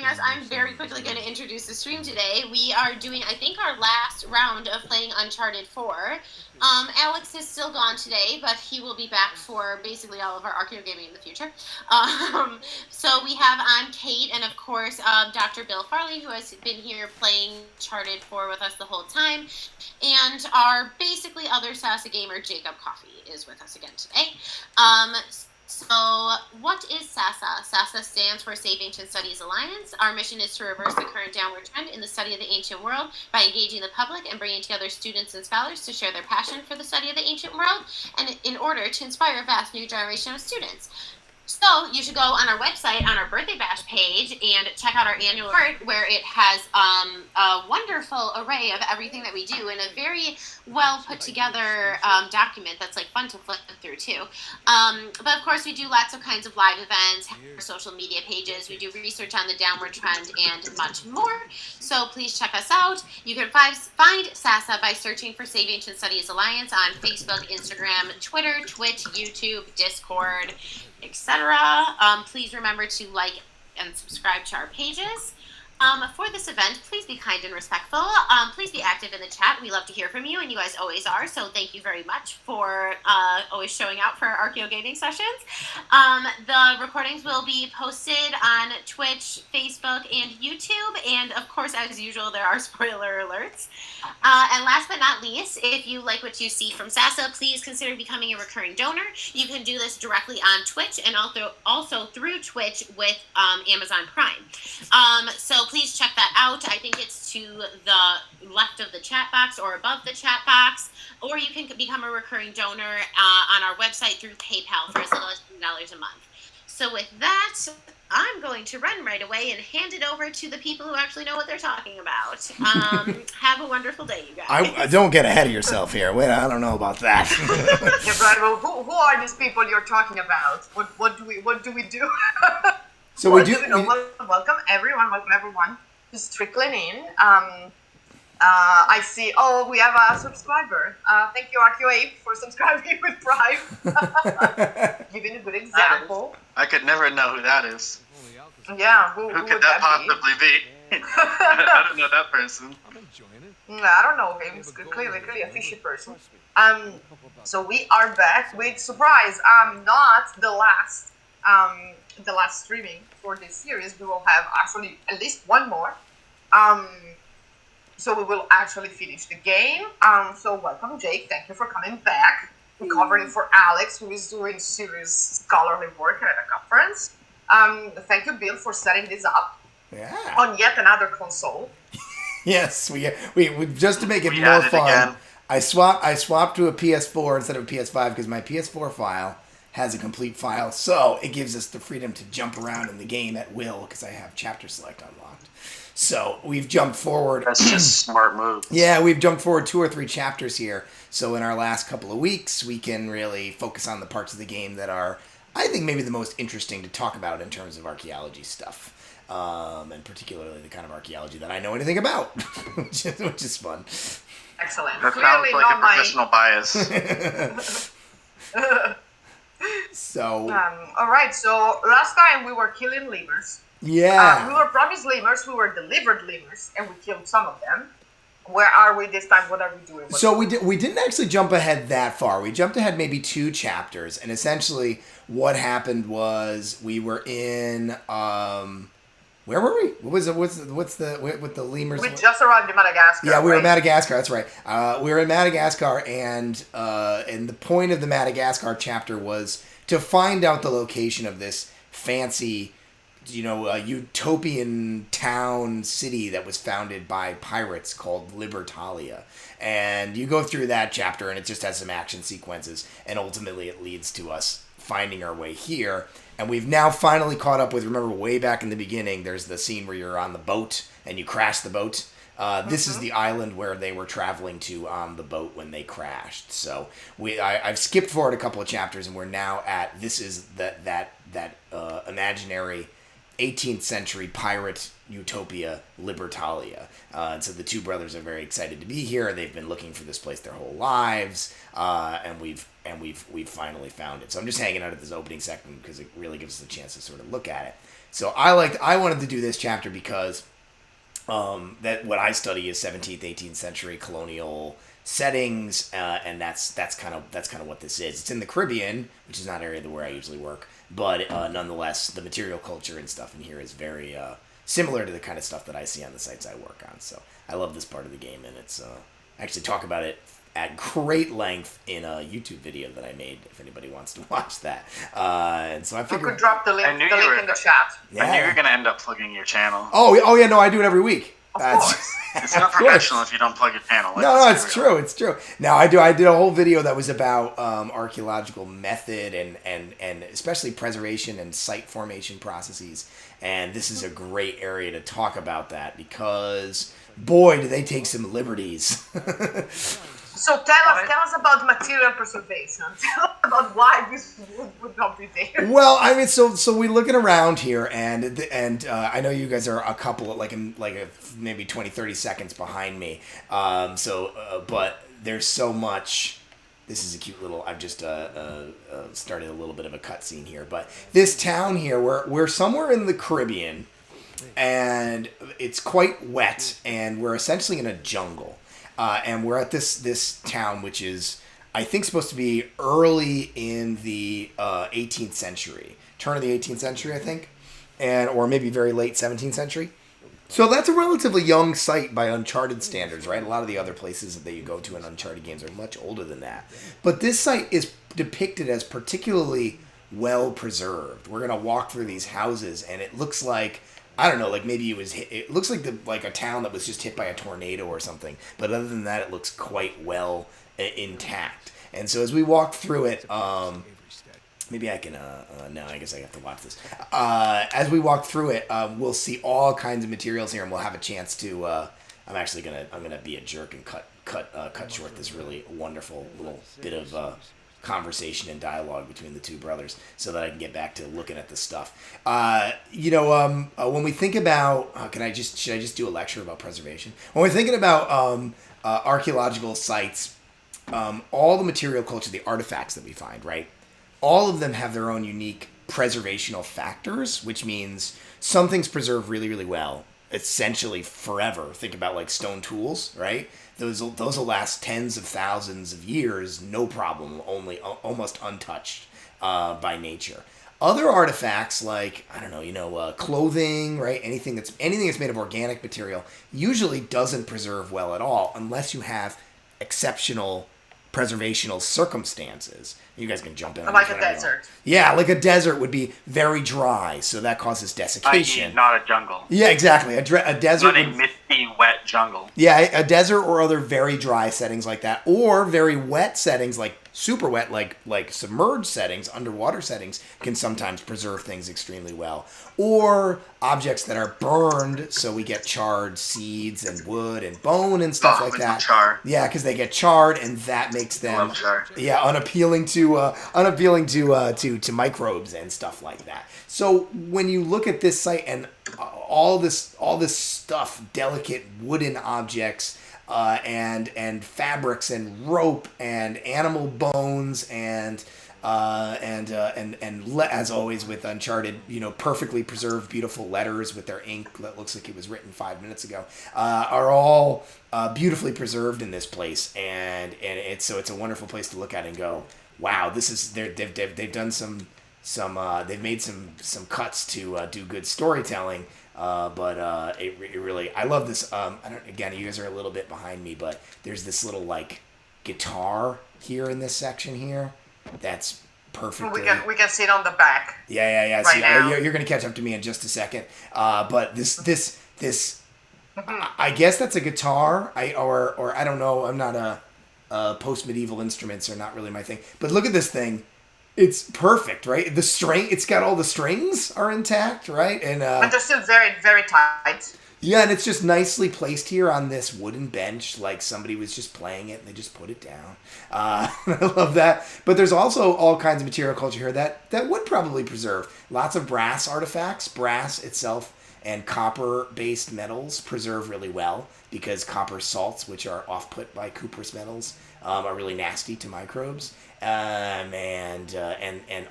us, I'm very quickly going to introduce the stream today. We are doing, I think, our last round of playing Uncharted 4. Alex is still gone today, but he will be back for basically all of our Archeo gaming in the future. So we have, I'm Kate, and of course, Dr. Bill Farley, who has been here playing Uncharted 4 with us the whole time. And our basically other Sasa gamer, Jacob Coffey, is with us again today. So, what is SASA? SASA stands for Save Ancient Studies Alliance. Our mission is to reverse the current downward trend in the study of the ancient world by engaging the public and bringing together students and scholars to share their passion for the study of the ancient world, and in order to inspire a vast new generation of students. So you should go on our website, on our Birthday Bash page, and check out our annual report, where it has a wonderful array of everything that we do in a very well put together document that's like fun to flip through too. But of course, we do lots of kinds of live events, our social media pages. We do research on the downward trend and much more. So please check us out. You can find SASA by searching for Save Ancient Studies Alliance on Facebook, Instagram, Twitter, Twitch, YouTube, Discord, etc. Please remember to like and subscribe to our pages. For this event, please be kind and respectful. Please be active in the chat. We love to hear from you, and you guys always are. So thank you very much for always showing out for our Archeo gaming sessions. The recordings will be posted on Twitch, Facebook, and YouTube. And of course, as usual, there are spoiler alerts. And last but not least, if you like what you see from SASA, please consider becoming a recurring donor. You can do this directly on Twitch and also through Twitch with Amazon Prime. So please check that out. I think it's to the left of the chat box or above the chat box, or you can become a recurring donor on our website through PayPal for as little as $10 a month. So with that, I'm going to run right away and hand it over to the people who actually know what they're talking about. Have a wonderful day, you guys. I don't get ahead of yourself here. Wait, I don't know about that. Yeah, right. Well, who are these people you're talking about? What do we do? So welcome everyone who's trickling in. I see. Oh, we have a subscriber. Thank you, RQA, for subscribing with Prime. Giving a good example. I could never know who that is. Yeah, who could that possibly be? I don't know that person. I don't know him. He's clearly a fishy person. So we are back with surprise. Not the last streaming for this series. We will have actually at least one more. So we will actually finish the game. So welcome, Jake. Thank you for coming back. We're covering for Alex, who is doing serious scholarly work at a conference. Thank you, Bill, for setting this up. Yeah. On yet another console. Yes, we just to make it more fun. I swapped to a PS4 instead of a PS5 because my PS4 file has a complete file, so it gives us the freedom to jump around in the game at will because I have chapter select unlocked. So we've jumped forward. That's just smart move. Yeah, we've jumped forward 2 or 3 chapters here. So in our last couple of weeks, we can really focus on the parts of the game that are, I think, maybe the most interesting to talk about in terms of archaeology stuff. And particularly the kind of archaeology that I know anything about, which is fun. Excellent. That sounds like a professional bias. So. All right. So last time we were killing lemurs. Yeah. We were promised lemurs. We were delivered lemurs, and we killed some of them. Where are we this time? What are we doing? We didn't actually jump ahead that far. We jumped ahead maybe 2 chapters, and essentially what happened was we were in. Where were we? With the lemurs? We just arrived in Madagascar. Yeah, we were in Madagascar. That's right. We were in Madagascar, and the point of the Madagascar chapter was to find out the location of this fancy, utopian town city that was founded by pirates called Libertalia. And you go through that chapter, and it just has some action sequences, and ultimately it leads to us finding our way here. And we've now finally caught up with, remember way back in the beginning, there's the scene where you're on the boat and you crash the boat. This is the island where they were traveling to on the boat when they crashed. So I've skipped forward a couple of chapters, and we're now at, this is that imaginary 18th century pirate utopia, Libertalia. And so the 2 brothers are very excited to be here. They've been looking for this place their whole lives, and we've finally found it. So I'm just hanging out at this opening segment because it really gives us a chance to sort of look at it. So I wanted to do this chapter because that what I study is 17th, 18th century colonial settings, and that's kind of what this is. It's in the Caribbean, which is not an area where I usually work, but nonetheless, the material culture and stuff in here is very similar to the kind of stuff that I see on the sites I work on. So I love this part of the game, and it's I actually talk about it at great length in a YouTube video that I made. If anybody wants to watch that, and so I You figured. could drop the link in the chat. Yeah. I knew you were gonna end up plugging your channel. Oh yeah, no, I do it every week. Of course. It's not professional if you don't plug your channel. No, it's true. It's true. Now I did a whole video that was about archaeological method and especially preservation and site formation processes. And this is a great area to talk about that because boy, do they take some liberties. So tell us about material preservation. Tell us about why this would not be there. Well, I mean, so we're looking around here, and I know you guys are a couple maybe 20, 30 seconds behind me. But there's so much. This is a cute little. I've just started a little bit of a cutscene here, but this town here, we're somewhere in the Caribbean, and it's quite wet, and we're essentially in a jungle. And we're at this town, which is, I think, supposed to be early in the 18th century. Turn of the 18th century, I think. Or maybe very late 17th century. So that's a relatively young site by Uncharted standards, right? A lot of the other places that you go to in Uncharted games are much older than that. But this site is depicted as particularly well preserved. We're going to walk through these houses, and it looks like... I don't know, like maybe it looks like a town that was just hit by a tornado or something. But other than that, it looks quite well intact. And so as we walk through it, maybe I can, no, I guess I have to watch this. As we walk through it, we'll see all kinds of materials here, and we'll have a chance to, I'm going to be a jerk and cut short this really wonderful little bit of, conversation and dialogue between the two brothers so that I can get back to looking at this stuff. When we think about, should I just do a lecture about preservation? When we're thinking about archaeological sites, all the material culture, the artifacts that we find, right? All of them have their own unique preservational factors, which means some things preserve really, really well, essentially forever. Think about like stone tools, right? Those will last tens of thousands of years, no problem, only almost untouched by nature. Other artifacts like clothing, right? Anything that's made of organic material usually doesn't preserve well at all unless you have exceptional preservational circumstances. You guys can jump in. Like a desert. Yeah, like a desert would be very dry, so that causes desiccation. Not a jungle. Yeah, exactly. A desert. Not a misty, wet jungle. Yeah, a desert or other very dry settings like that, or very wet settings like super wet, like submerged settings, underwater settings, can sometimes preserve things extremely well. Or objects that are burned, so we get charred seeds and wood and bone and stuff like that. Char. Yeah, because they get charred, and that makes them unappealing to microbes and stuff like that. So when you look at this site and all this stuff, delicate wooden objects. And fabrics and rope and animal bones and as always with Uncharted, perfectly preserved, beautiful letters with their ink that looks like it was written 5 minutes ago, are all beautifully preserved in this place, and it's a wonderful place to look at and go, wow, this is they've done some they've made some cuts to do good storytelling. But it really, I love this. Again, you guys are a little bit behind me, but there's this little like guitar here in this section here. That's perfect. We can see it on the back. Yeah. Right now. You're gonna catch up to me in just a second. But this, I guess that's a guitar. Or I don't know. I'm not a post-medieval instruments are not really my thing. But look at this thing. It's perfect, right? It's got all the strings are intact, right? And they're still very, very tight. Yeah, and it's just nicely placed here on this wooden bench, like somebody was just playing it and they just put it down. I love that. But there's also all kinds of material culture here that would probably preserve. Lots of brass artifacts. Brass itself and copper-based metals preserve really well because copper salts, which are off-put by cuprous metals, are really nasty to microbes. And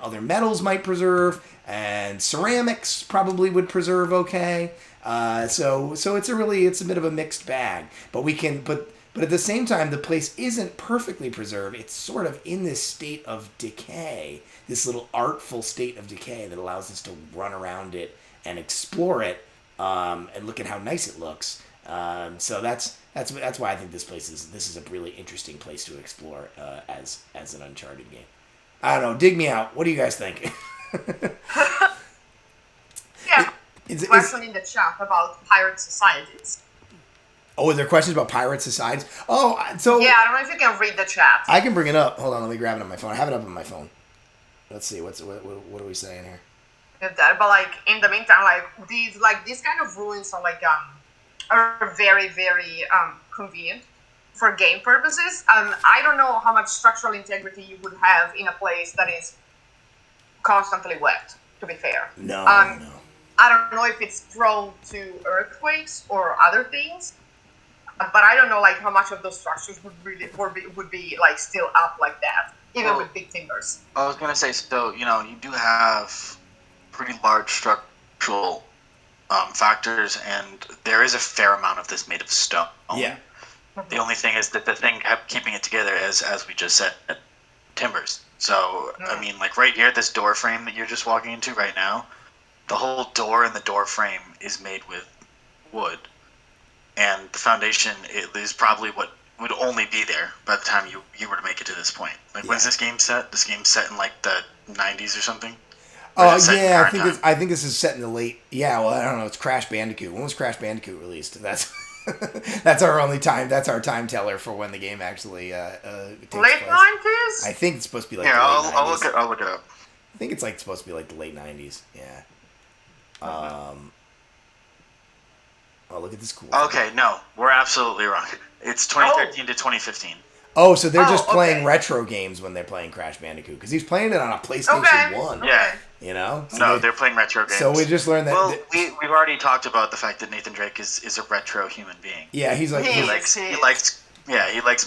other metals might preserve, and ceramics probably would preserve okay. So it's a bit of a mixed bag. But at the same time, the place isn't perfectly preserved. It's sort of in this state of decay, this little artful state of decay that allows us to run around it and explore it, and look at how nice it looks. So that's why I think this is a really interesting place to explore as an Uncharted game. I don't know. Dig me out. What do you guys think? Yeah. Question in the chat about pirate societies. Oh, are there questions about pirate societies? Oh, so yeah, I don't know if you can read the chat. I can bring it up. Hold on, let me grab it on my phone. I have it up on my phone. Let's see. What are we saying here? That, but like in the meantime, these kind of ruins are very very convenient for game purposes. I don't know how much structural integrity you would have in a place that is constantly wet. To be fair, No. I don't know if it's prone to earthquakes or other things, but I don't know like how much of those structures would be like still up like that, even with big timbers. I was gonna say, so you do have pretty large structural factors, and there is a fair amount of this made of stone. Yeah. The only thing is that the thing kept keeping it together, as we just said, timbers. So I mean, like right here, this door frame that you're just walking into right now, the whole door and the door frame is made with wood, and the foundation is probably what would only be there by the time you were to make it to this point. Like, when's this game set? This game's set in like the 90s or something. Yeah, I think this is set in the late. Yeah, well, I don't know. It's Crash Bandicoot. When was Crash Bandicoot released? That's that's our only time. That's our time teller for when the game actually takes late place. 90s. I think it's supposed to be like. Yeah, the late I'll 90s. look it up. I think it's like supposed to be like the late 90s. Yeah. Oh, look at this cool. Okay, no, we're absolutely wrong. It's 2013 to 2015. Oh, so they're just playing okay. retro games when they're playing Crash Bandicoot, because he's playing it on a PlayStation 1. Yeah. You know? So No, they're playing retro games. So we just learned that. Well, we've already talked about the fact that Nathan Drake is a retro human being. Yeah, he's like. He likes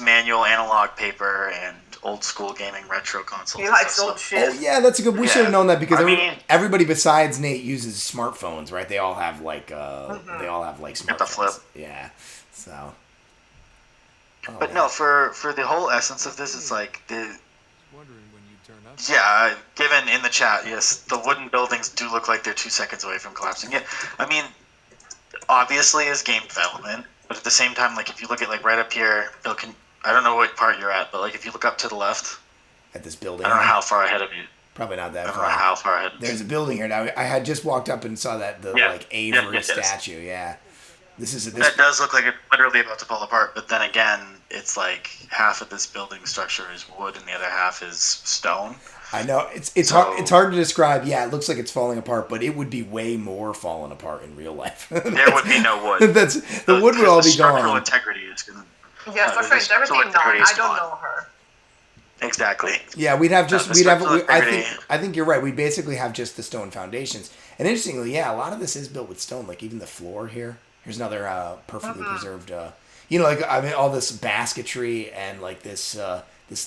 manual analog paper and old school gaming retro consoles. He likes old shit. Oh yeah, that's a good. We should have known that because I mean- everybody besides Nate uses smartphones, right? They all have like smartphones. Get the flip. Yeah. So. Oh, But yeah. no, for the whole essence of this, it's like the. Wondering when you turn up. Yeah, given in the chat, yes, the wooden buildings do look like they're 2 seconds away from collapsing. Yeah, I mean, obviously as game development, but at the same time, like if you look at like right up here, Bill can. I don't know what part you're at, but like if you look up to the left, At this building. I don't know how far ahead of you. Probably not that I don't know far. how far ahead. There's a building here now. I had just walked up and saw that Avery yes. statue. Yeah. This is That does look like it's literally about to fall apart, but then again, it's like half of this building structure is wood and the other half is stone. I know it's hard to describe. Yeah, it looks like it's falling apart, but it would be way more falling apart in real life. There would be no wood. The wood would all be structural gone. integrity is gonna. Yeah, structural integrity. No, I don't know her. Exactly. Yeah, we'd have just the we'd have. structural integrity. I think you're right. We basically have just the stone foundations. And interestingly, yeah, a lot of this is built with stone. Like even the floor here. Here's another perfectly preserved. All this basketry and like this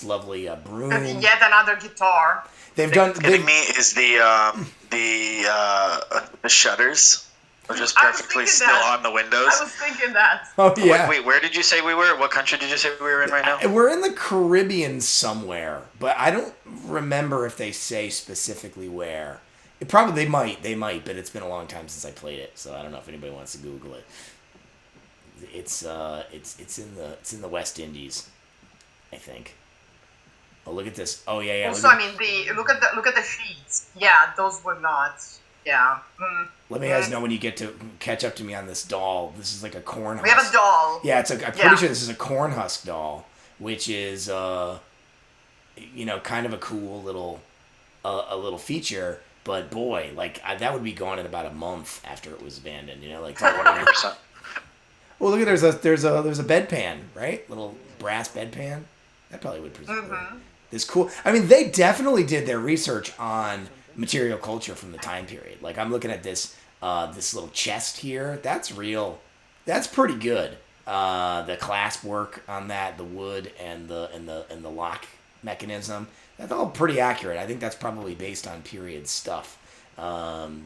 lovely broom. And yet another guitar. Kidding me is the shutters are just I was perfectly thinking still that. on the windows. I was thinking that. Oh yeah. Wait, where did you say we were? What country did you say we were in right now? We're in the Caribbean somewhere, but I don't remember if they say specifically where. They might, but it's been a long time since I played it, so I don't know if anybody wants to Google it. It's in the West Indies, I think. Oh, look at this. Oh yeah. Also, I mean, look at the sheets. Yeah, those were not. Yeah. Let me guys know when you get to catch up to me on this doll. This is like a corn husk. We have a doll. Yeah, I'm pretty sure this is a corn husk doll, which is kind of a cool little feature. But boy, that would be gone in about a month after it was abandoned. 100%. Well, look at there's a bedpan, right? Little brass bedpan. That probably would preserve this cool. I mean, they definitely did their research on material culture from the time period. Like I'm looking at this This little chest here, that's real. That's pretty good. The clasp work on that, the wood and the lock mechanism, that's all pretty accurate. I think that's probably based on period stuff. Panama.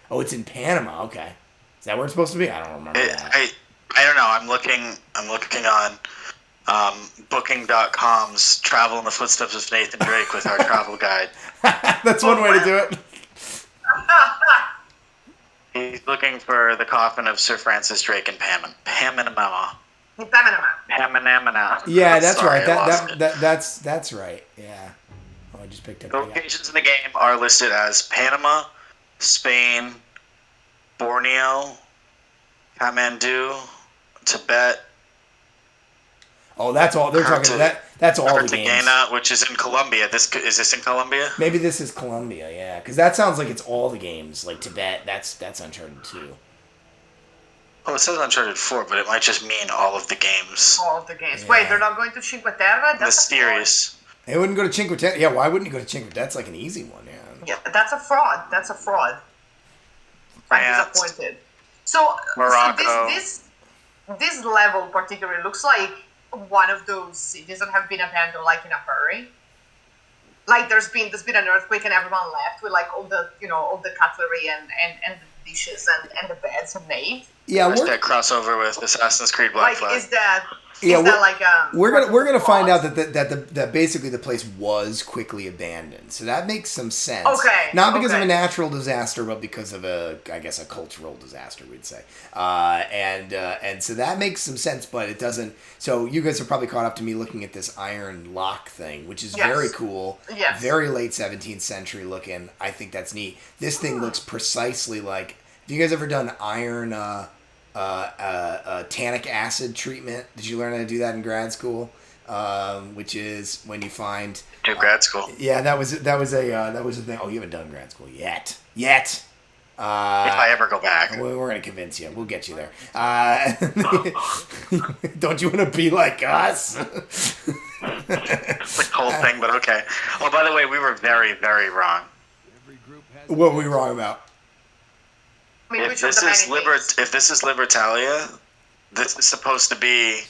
Oh, it's in Panama. Okay, is that where it's supposed to be? I don't remember that. I don't know. I'm looking on Booking.com's Travel in the Footsteps of Nathan Drake with our travel guide. That's one way to do it. He's looking for the coffin of Sir Francis Drake in Panama. Yeah, that's Sorry, right. That's right. Yeah. Oh, I just picked up. The locations in the game are listed as Panama, Spain, Borneo, Kathmandu, Tibet. Oh, that's all they're talking about. That's all the games. Cartagena, which is in Colombia. Is this in Colombia? Maybe this is Colombia. Yeah, because that sounds like it's all the games. Like Tibet. That's Uncharted 2. Oh, it says Uncharted 4, but it might just mean all of the games. All of the games. Yeah. Wait, they're not going to Cinque Terre? Mysterious. They wouldn't go to Cinque Terre. Yeah, why wouldn't you go to Cinque Terre? That's like an easy one. Yeah. Yeah, that's a fraud. I'm disappointed. So, Morocco. this level particularly looks like one of those cities that have been abandoned like in a hurry. Like there's been an earthquake and everyone left with like all the cutlery and the dishes and the beds made. Yeah, Where's that crossover with Assassin's Creed Black Flag? We're gonna find out that basically the place was quickly abandoned, so that makes some sense. Okay, not because of a natural disaster, but because of a cultural disaster, we'd say. And so that makes some sense, but it doesn't. So you guys are probably caught up to me looking at this iron lock thing, which is very cool. Yes. Very late 17th century looking. I think that's neat. This thing looks precisely like. Have you guys ever done iron? Tannic acid treatment. Did you learn how to do that in grad school? Which is when you find grad school. Yeah, that was a thing. Oh, you haven't done grad school yet. If I ever go back, we're gonna convince you. We'll get you there. Don't you want to be like us? It's the cold thing, but okay. Oh, by the way, we were very, very wrong. What were we wrong about? If this is Libertalia, this is supposed to be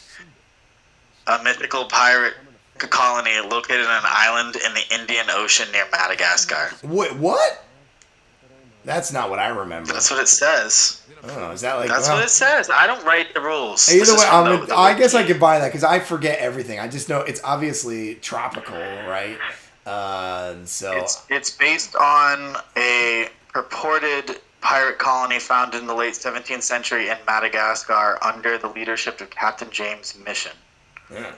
a mythical pirate colony located on an island in the Indian Ocean near Madagascar. What? That's not what I remember. That's what it says. Oh, is that like? That's what it says. I don't write the rules. Either way, I guess I could buy that because I forget everything. I just know it's obviously tropical, right? So it's based on a purported pirate colony founded in the late 17th century in Madagascar under the leadership of Captain James Mission. Yeah.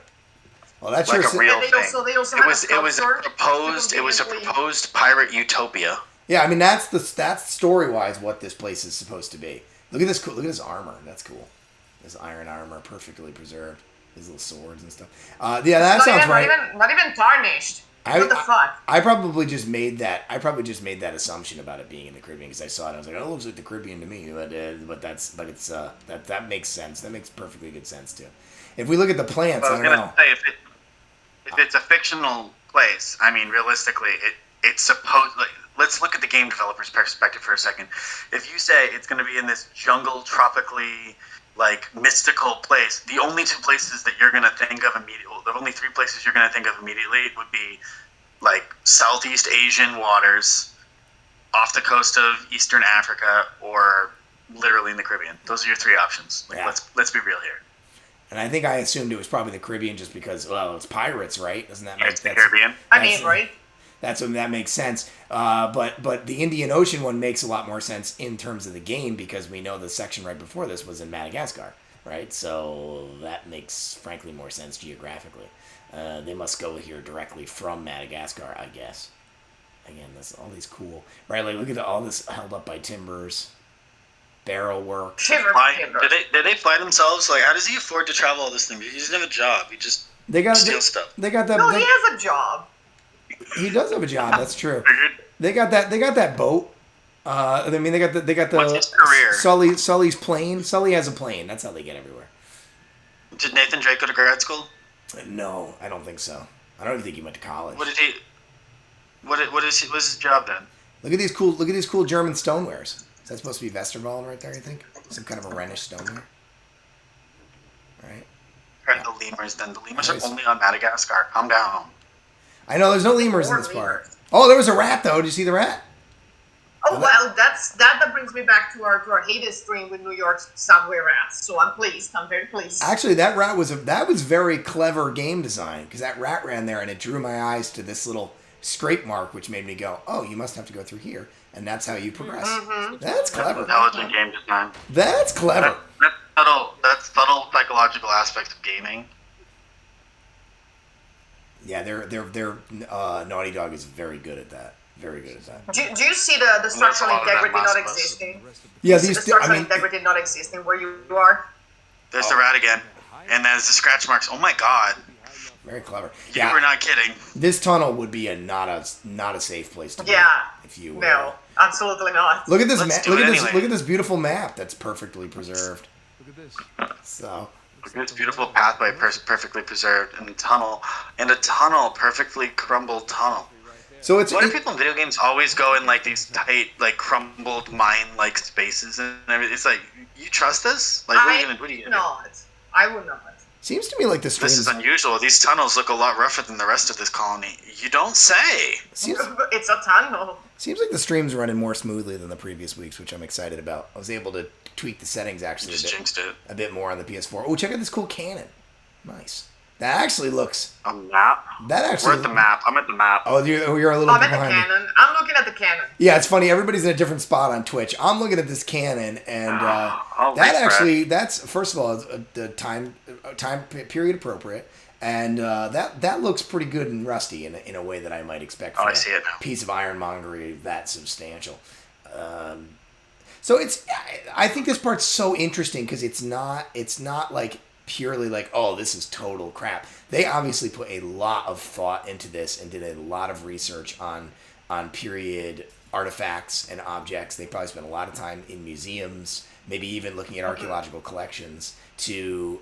Well, that's like a real thing. It was a proposed pirate utopia. Yeah, I mean that's story wise what this place is supposed to be. Look at this cool. Look at this armor. That's cool. This iron armor, perfectly preserved. His little swords and stuff. Yeah, that sounds right. Not even tarnished. What the fuck? I probably just made that assumption about it being in the Caribbean because I saw it. I was like, "Oh, it looks like the Caribbean to me." That makes sense. That makes perfectly good sense too. If we look at the plants, I was going to say if it's a fictional place, I mean, realistically, it's supposed. Let's look at the game developer's perspective for a second. If you say it's going to be in this jungle, tropically, like mystical place, the only two places that you're going to think of immediately, the only three places you're going to think of immediately would be like Southeast Asian waters, off the coast of Eastern Africa, or literally in the Caribbean. Those are your three options. Like, yeah. Let's be real here. And I think I assumed it was probably the Caribbean just because, well, it's pirates, right? Doesn't that make sense? It's the Caribbean. Right? That makes sense. But the Indian Ocean one makes a lot more sense in terms of the game because we know the section right before this was in Madagascar, right? So that makes, frankly, more sense geographically. They must go here directly from Madagascar, I guess. Again, all these cool, right? Like look at all this held up by timbers, barrel work. Did they fly themselves? Like, how does he afford to travel all this thing? He doesn't have a job. He just steals stuff. They got that. No, he has a job. He does have a job. That's true. They got that boat. I mean, they got the. What's his career? Sully's plane. Sully has a plane. That's how they get everywhere. Did Nathan Drake go to grad school? No, I don't think so. I don't even think he went to college. What is his job then? Look at these cool German stonewares. Is that supposed to be Westerwald right there? You think some kind of a Rhenish stoneware? Right. Compared to the lemurs, then the lemurs Nice. are only on Madagascar. Calm down. I know there's no lemurs in More this part. lemurs. Oh, there was a rat though. Did you see the rat? Oh well, that brings me back to our Hades stream with New York subway rats. So I'm pleased. I'm very pleased. Actually, that was very clever game design because that rat ran there and it drew my eyes to this little scrape mark, which made me go, "Oh, you must have to go through here," and that's how you progress. Mm-hmm. That's clever. Intelligent game design. That's clever. That's subtle psychological aspects of gaming. Yeah, they're Naughty Dog is very good at that. Very good at that. Do you see the structural a lot of that integrity Last not of Us. existing? Yeah, You see these. the structural I mean, integrity not existing where you are. There's the rat again, and there's the scratch marks. Oh my god, very clever. you were not kidding. This tunnel would be not a safe place to be. Yeah. If you No, absolutely not. Look at this Let's map. do it anyway. Look at this beautiful map that's perfectly preserved. Look at this. So Look at this beautiful pathway, perfectly preserved, and a tunnel, perfectly crumbled tunnel. so it's Why do people in video games always go in like these tight, like crumbled mine-like spaces and everything? It's like, you trust this? Like, what are you gonna not. I would not. seems to me like the do? This streams. is unusual. These tunnels look a lot rougher than the rest of this colony. You don't say. Seems, It's a tunnel. seems like the stream's running more smoothly than the previous weeks, which I'm excited about. I was able to tweak the settings You actually just jinxed it. a bit more on the PS4. Oh, check out this cool cannon. Nice. That actually looks. A map? That We're actually. at the map. I'm at the map. Oh, you're a little I'm bit at the behind me. cannon. I'm looking at the cannon. Yeah, it's funny. Everybody's in a different spot on Twitch. I'm looking at this cannon, and I'll that refresh. actually, that's first of all, the time period appropriate, and that looks pretty good and rusty in a way that I might expect Oh, for I see it now. a piece of ironmongery that substantial. So I think this part's so interesting because it's not like purely like, oh, this is total crap. They obviously put a lot of thought into this and did a lot of research on period artifacts and objects. They probably spent a lot of time in museums, maybe even looking at archaeological collections to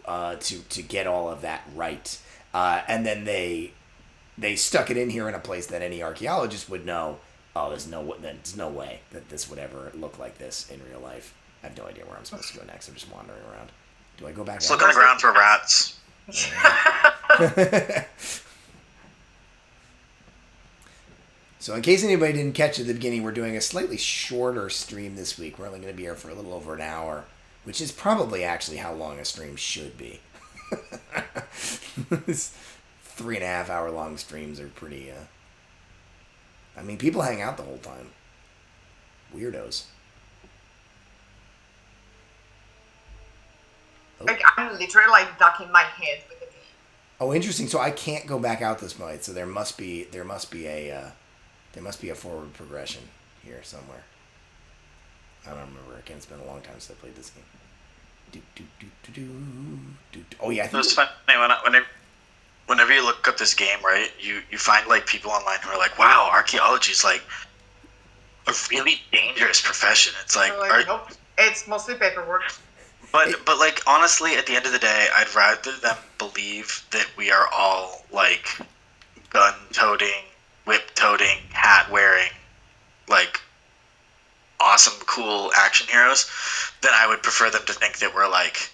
get all of that right. And then they stuck it in here in a place that any archaeologist would know. Oh, there's no way that this would ever look like this in real life. I have no idea where I'm supposed to go next. I'm just wandering around. Do I go back? Just look on the ground for rats. So in case anybody didn't catch it at the beginning, we're doing a slightly shorter stream this week. We're only going to be here for a little over an hour, which is probably actually how long a stream should be. 3.5 hour long streams are pretty... I mean, people hang out the whole time. Weirdos. Oh. Like, I'm literally like ducking my head with the game. Oh, interesting. So I can't go back out this night. So there must be a forward progression here somewhere. I don't remember. Again, it's been a long time since I played this game. Oh yeah, I It think was funny whenever you look up this game, right? You find like people online who are like, "Wow, archaeology is like a really dangerous profession." It's like, Nope. It's mostly paperwork. but like honestly, at the end of the day, I'd rather them believe that we are all like gun-toting, whip-toting, hat-wearing, like awesome, cool action heroes than I would prefer them to think that we're like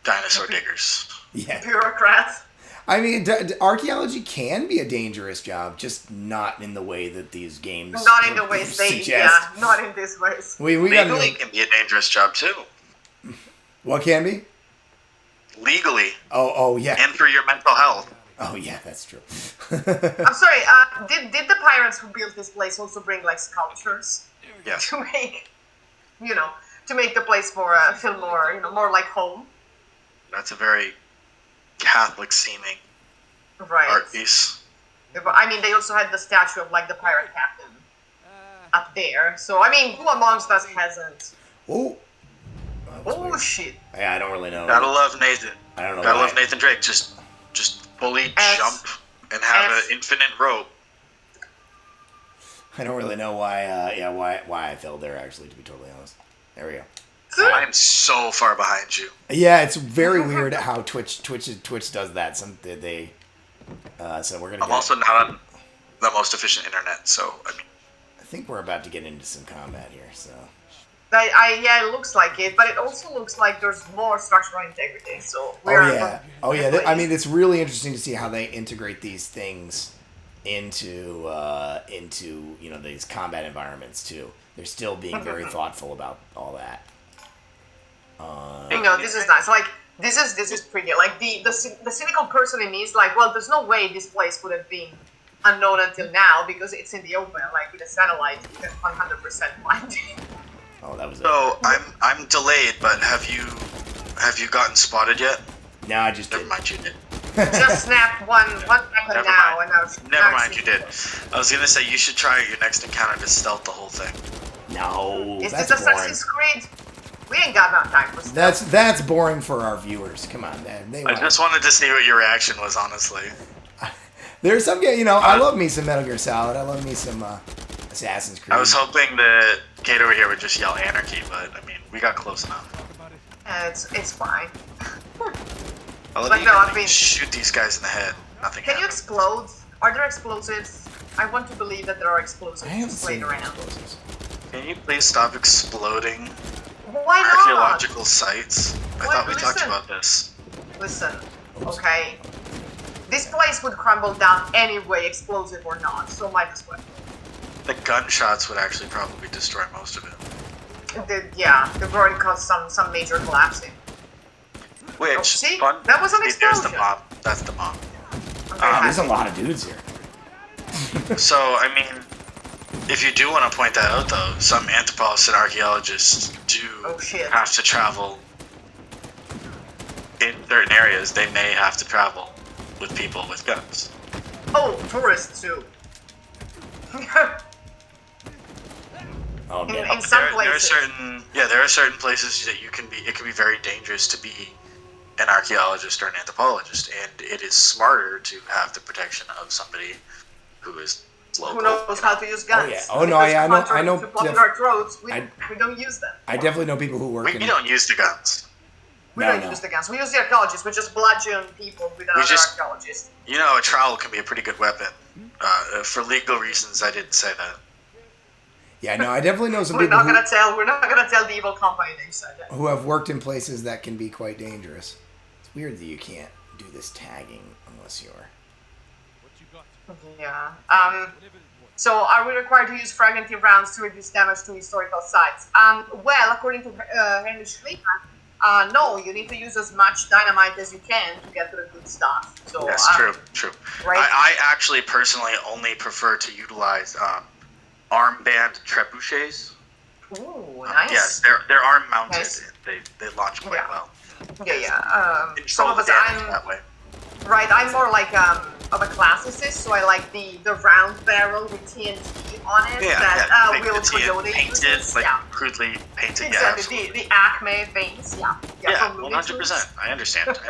dinosaur diggers. yeah. Bureaucrats. I mean, archaeology can be a dangerous job, just not in the way that these games Not in the ways they, suggest. yeah, not in this ways. We Legally got can be a dangerous job too. what can be? Legally Oh yeah. and for your mental health. Oh yeah, that's true. I'm sorry, did the pirates who built this place also bring like sculptures Yes. to make, to make the place more, feel more, more like home? That's a very Catholic seeming Right. art piece. I mean, they also had the statue of like the pirate captain up there. So I mean, who amongst us hasn't? Oh. That was Oh weird. shit! Yeah, I don't really know. Gotta love Nathan. I don't know Gotta why. love Nathan Drake. Just fully S. jump and have S. an infinite rope. I don't really know why. Why I fell there. Actually, to be totally honest. There we go. I am so far behind you. Yeah, it's very weird how Twitch does that. So we're gonna. I'm also not on the most efficient internet, so I mean, think we're about to get into some combat here, so. Yeah, it looks like it, but it also looks like there's more structural integrity. So Oh yeah. I mean, it's really interesting to see how they integrate these things into these combat environments too. They're still being very thoughtful about all that. This is nice. Like this is pretty. Like the cynical person in me is like, well, there's no way this place would have been unknown until now because it's in the open. Like with a satellite, you can 100% find it. Oh, that was So I'm delayed, but have you gotten spotted yet? No, I just Never did. mind, you did. Just snapped one second Never now, mind. and I was. Never mind, you did. I was gonna say you should try at your next encounter to stealth the whole thing. No, Is that's this boring. Assassin's Creed? We ain't got no time for stuff. That's boring for our viewers. Come on, man. I just wanted to see what your reaction was, honestly. There's some, I love me some Metal Gear Solid. I love me some Assassin's Creed. I was hoping that Kate over here would just yell anarchy, but I mean, we got close enough. It's fine. I love But that no, you I can mean- shoot these guys in the head. Nothing Can you happens. explode? Are there explosives? I want to believe that there are explosives I haven't just seen laid around. explosives. Can you please stop exploding Why not? archaeological sites? I Why- thought we talked listen. about this. Listen, okay. This place would crumble down anyway, explosive or not, so might as well. The gunshots would actually probably destroy most of it. They've already caused some major collapsing. Which, Oh, see? fun? That was an See, there's the explosion. bomb. That's the bomb. I'm very There's a happy. lot of dudes here. So, I mean, if you do want to point that out, though, some anthropologists and archaeologists do Oh, shit. have to travel in certain areas. They may have to travel with people with guns. Oh, tourists too. Oh, In- yeah. in some There are places. certain places that you can be. It can be very dangerous to be an archaeologist or an anthropologist, and it is smarter to have the protection of somebody who is local. Who knows how to use guns? yeah. Oh, no, Because yeah, I know- contrary I know to popular tropes, we don't use them. I definitely know people who work We in. don't use the guns. We No, don't no. use the guns. We use the archaeologists. We just bludgeon people with another just- archaeologist. You know, a trowel can be a pretty good weapon. For legal reasons, I didn't say that. Yeah, no, I definitely know some We're people not gonna tell. We're not gonna tell the evil company they said that. who have worked in places that can be quite dangerous. It's weird that you can't do this tagging unless you're. Yeah. So, are we required to use fragmented rounds to reduce damage to historical sites? Well, according to Henry Schliemann, no. You need to use as much dynamite as you can to get to the good stuff. So, Yes, true. Right. I actually personally only prefer to utilize armband trebuchets. Ooh, nice. Yes, they're arm mounted. Nice. They launch quite Yeah. well. Yeah. Some Control of the us, damage I'm that way. right. I'm more like of a classicist, so I like the round barrel with TNT on it that like will the TNT Coyote painted, uses. like Yeah. crudely painted. Exactly. The Acme veins. Yeah. Yeah, from Looney 100%. Tunes. I understand that.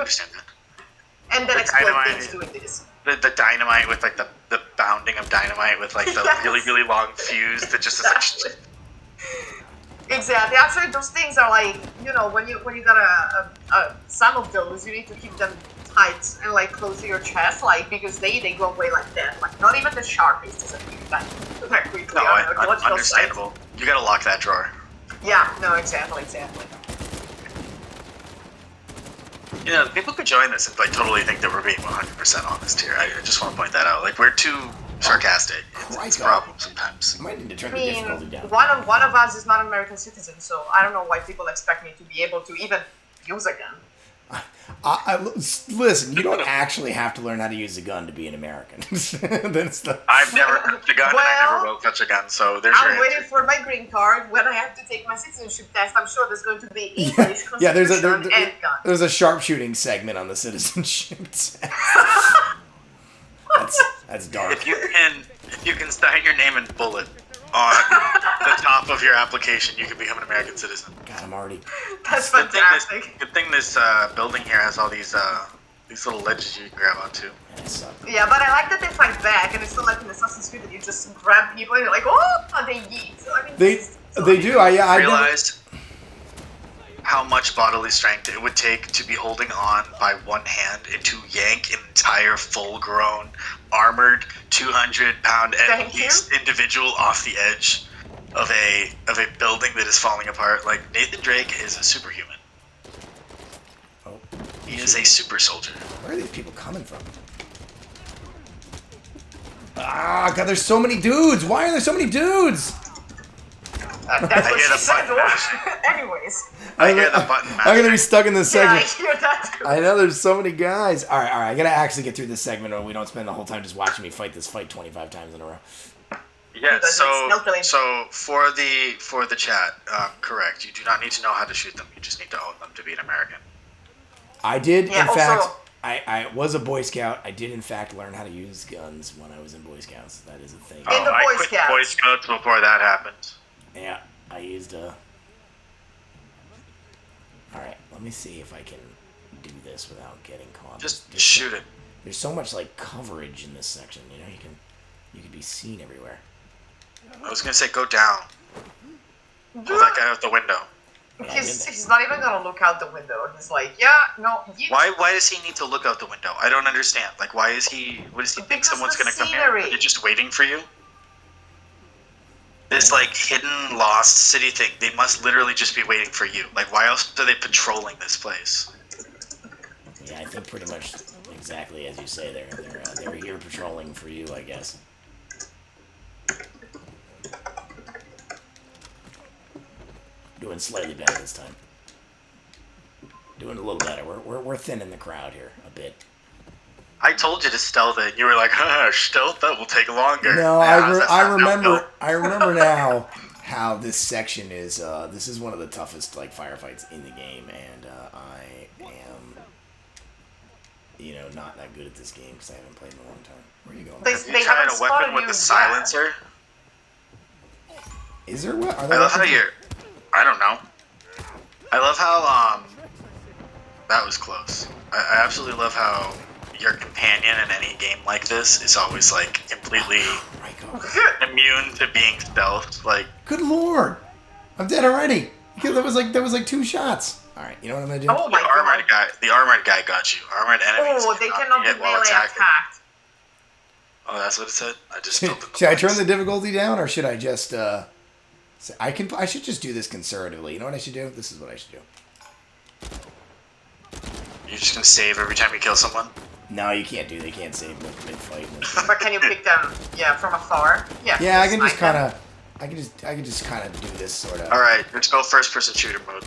And then The explode dynamite- things doing this. The dynamite with like the bounding of dynamite with like the Yes. really long fuse that just is Exactly. like. Exactly. Actually, those things are like, when you got some of those, you need to keep them tight and like close to your chest, like because they go away like that. Like not even the sharpies disappear that quickly. No, on an archaeological site. understandable. You gotta lock that drawer. Yeah. No. Exactly. You know, people could join this and like totally think that we're being 100% honest here. I just want to point that out. Like we're too sarcastic. It's a problem sometimes. I might need to turn I the mean, difficulty down. one of us is not an American citizen, so I don't know why people expect me to be able to even use a gun. Listen, you don't actually have to learn how to use a gun to be an American. That's the. I've never touched a gun and I Well, never will touch a gun, so there's your I'm waiting answer. for my green card. When I have to take my citizenship test, I'm sure there's going to be English, Yeah, there's Constitution, and gun. there's a sharpshooting segment on the citizenship test. That's dark. If you can sign your name in bullet on the top of your application, you can become an American citizen. God, I'm already. That's Good thing fantastic. good thing this building here has all these little ledges you can grab onto. I suck. Yeah, but I like that they fight back, and it's not like in Assassin's Creed that you just grab people and you're like, oh, they yeet. So, I mean, They do. I Realized how much bodily strength it would take to be holding on by one hand and to yank an entire full-grown, armored, 200-pound at least individual off the edge of a building that is falling apart. Like, Nathan Drake is a superhuman. Oh, he is a super soldier. Where are these people coming from? Ah, God, there's so many dudes. Why are there so many dudes? That's what she said. Anyways. I hear the button. I'm gonna be stuck in this segment. Yeah, I hear that too. I know there's so many guys. All right. I gotta actually get through this segment, or we don't spend the whole time just watching me fight this fight 25 times in a row. Yeah. So for the chat, correct. You do not need to know how to shoot them. You just need to own them to be an American. I did, in fact. I was a Boy Scout. I did, in fact, learn how to use guns when I was in Boy Scouts. That is a thing. In the Boy Scouts. Boy Scouts before that happened. Yeah, I used a... Alright, let me see if I can do this without getting caught. Just shoot it. There's so much, like, coverage in this section, you know? You can be seen everywhere. I was gonna say go down. Pull that guy out the window. He's not even gonna look out the window. He's like, yeah, no. Why does he need to look out the window? I don't understand. Like, why is he... What does he think someone's gonna come here? Are they just waiting for you? This, like, hidden, lost city thing, they must literally just be waiting for you. Like, why else are they patrolling this place? Yeah, I think pretty much exactly as you say there. They're here patrolling for you, I guess. Doing slightly better this time. Doing a little better. We're thinning the crowd here a bit. I told you to stealth it. You were like, stealth? That will take longer. No, I remember now how this section is. This is one of the toughest like firefights in the game, and I am, not that good at this game because I haven't played in a long time. Where are you going? Have you tried a weapon with a silencer? Is there what? I love how you're... I don't know. I love how, that was close. I absolutely love how your companion in any game like this is always, like, completely immune to being stealthed. Like, good lord, I'm dead already. Because that was like 2 shots. All right, you know what I'm gonna do? Oh my God. The armored guy got you. Armored enemies. Oh, they cannot be melee attacked. Oh, that's what it said. I just filled the should I turn the difficulty down, or should I just? I should just do this conservatively. You know what I should do? This is what I should do. You're just gonna save every time you kill someone? No, you can't do. They can't save mid-fight. But can you pick them? Yeah, from afar. Yeah. Yeah, I can just kind of. I can just kind of do this sort of. All right, let's go first-person shooter mode.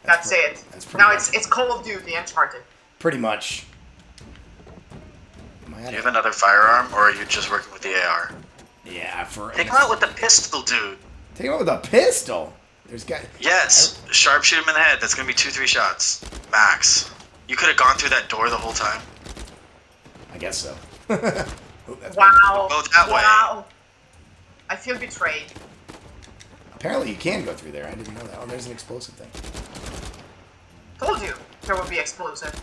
That's it. Now it's Call of Duty Uncharted. Pretty much. Do you have another firearm, or are you just working with the AR? Yeah, take him out with the pistol, dude. Take him out with a pistol. There's guys. Yes, sharp shoot him in the head. That's gonna be 2-3 shots max. You could have gone through that door the whole time. I guess so. Wow. Go that way. I feel betrayed. Apparently you can go through there. I didn't know that. Oh, there's an explosive thing. Told you there would be explosive.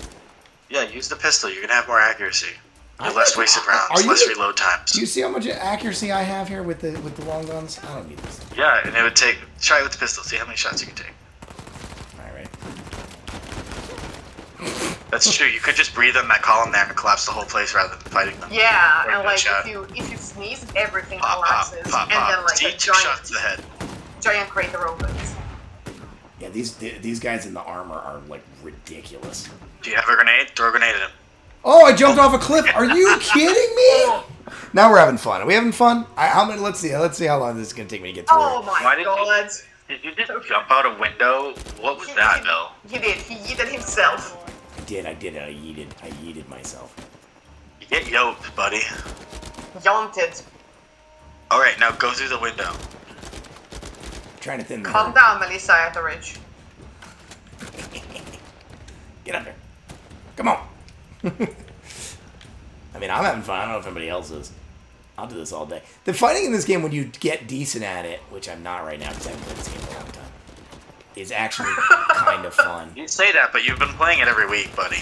Yeah, use the pistol. You're gonna have more accuracy. Less wasted rounds, less reload times. Do you see how much accuracy I have here with the long guns? I don't need this. Yeah, and it would take... Try it with the pistol. See how many shots you can take. Alright. That's true. You could just breathe in that column there and collapse the whole place rather than fighting them. Yeah, and like if you sneeze, everything collapses, and then like a shots to the head. Giant crater opens. Yeah, these guys in the armor are like ridiculous. Do you have a grenade? Throw a grenade at him. Oh, I jumped off a cliff. Are you kidding me? Now we're having fun. Are we having fun? How many? Let's see how long this is gonna take me to get through. Oh my God! Did you just jump out a window? What was that, Bill? He did. He yeeted himself. I did. I yeeted myself. You get yoked, buddy. Yaunted. All right, now go through the window. I'm trying to thin the Calm down, Melissa Etheridge. Get up there. Come on. I mean, I'm having fun. I don't know if anybody else is. I'll do this all day. The fighting in this game, when you get decent at it, which I'm not right now because I haven't played this game in a long time, is actually kind of fun. You say that, but you've been playing it every week, buddy.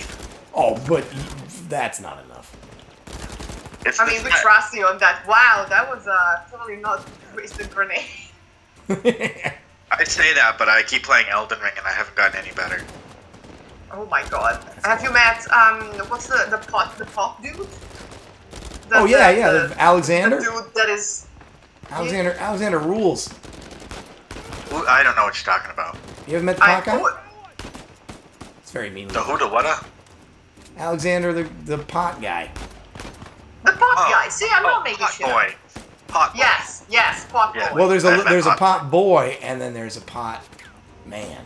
Oh, but that's not enough. I mean, we trust you on that. Wow, that was totally not wasted grenade. I I say that, but I keep playing Elden Ring and I haven't gotten any better. Oh my god. Have you met what's the pot dude? Oh yeah, Alexander. The dude that is Alexander rules. Ooh, I don't know what you're talking about. You haven't met the pot guy? oh, It's very mean. The who, the what? Alexander, the pot guy. the pot guy. See, I'm not making Pot shit. boy. Pot boy. Yes, pot Yeah. boy. Well, there's I've met a pot pot boy, and then there's a pot man.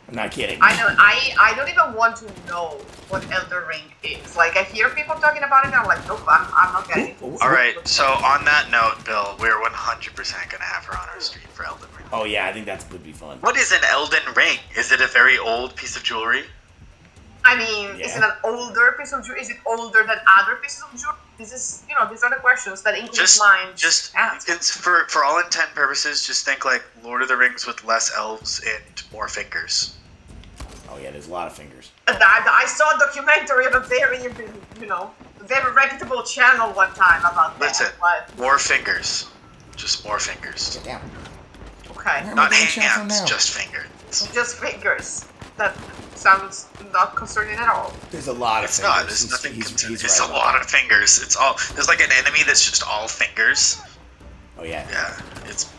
I'm not kidding. I know. I don't even want to know what Elden Ring is. Like I hear people talking about it, and I'm like, nope, I'm not getting it. All right. So on that note, Bill, we're 100% gonna have her on our stream for Elden Ring. Oh yeah, I think that would be fun. What is an Elden Ring? Is it a very old piece of jewelry? I mean, Yeah. is it an older piece of jewelry? Is it older than other pieces of jewelry? This is, these are the questions that English minds ask. It's for all intent purposes, just think like Lord of the Rings with less elves and more fingers. Oh yeah, there's a lot of fingers. And I saw a documentary on a very, very reputable channel one time about that. Listen, But, more fingers, just more fingers, Get down. okay, Where am I not getting shot from hands, now? just fingers. just fingers. That sounds not concerning at all. There's a lot of It's fingers. not. There's nothing. He's It's right a about lot that. of fingers. It's all. There's like an enemy that's just all fingers. Oh yeah. Yeah, it's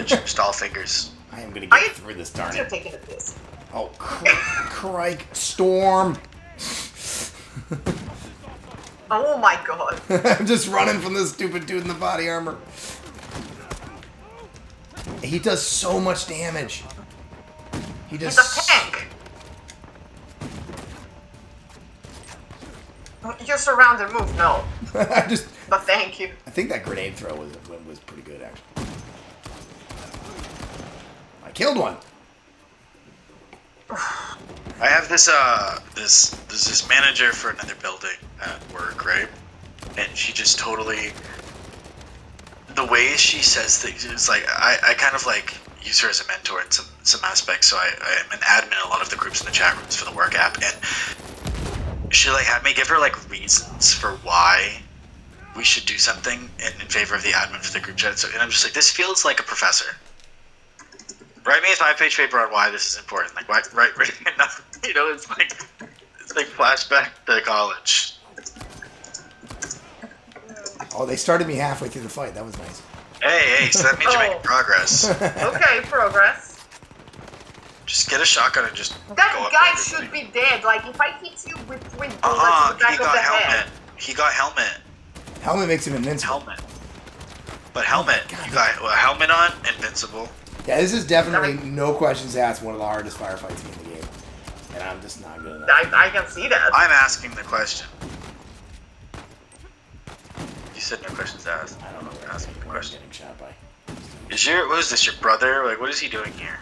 just all fingers. I am gonna Are get you- through this, darn You're it. taking a piss. Oh, crike, storm. Oh my god. I'm just running from this stupid dude in the body armor. He does so much damage. He does. He's a tank. Your surrounded move, no. I just. But thank you. I think that grenade throw was pretty good actually. I killed one. I have this this manager for another building at work, right? And she just totally, the way she says things is like I kind of like use her as a mentor in some aspects. So I'm an admin in a lot of the groups in the chat rooms for the work app, and she like had me give her like reasons for why we should do something in favor of the admin for the group chat. So, and I'm just like, this feels like a professor. Write me a 5-page paper on why this is important. Like, right enough. It's like flashback to college. Oh, they started me halfway through the fight. That was nice. Hey, so that means you're Oh. making progress. Okay, progress. Just get a shotgun and just go That up guy to should everybody. be dead. Like, if I hit you with 3 bullets in the back He of got the helmet. head. He got helmet. Helmet makes him invincible. Helmet. But helmet, God. you got a helmet on, invincible. Yeah, this is definitely, no questions asked, one of the hardest firefights in the game. And I'm just not good enough. I can see that. I'm asking the question. You said no questions asked. I don't know I'm asking the where I'm question. getting shot by. What is this, your brother? Like, what is he doing here?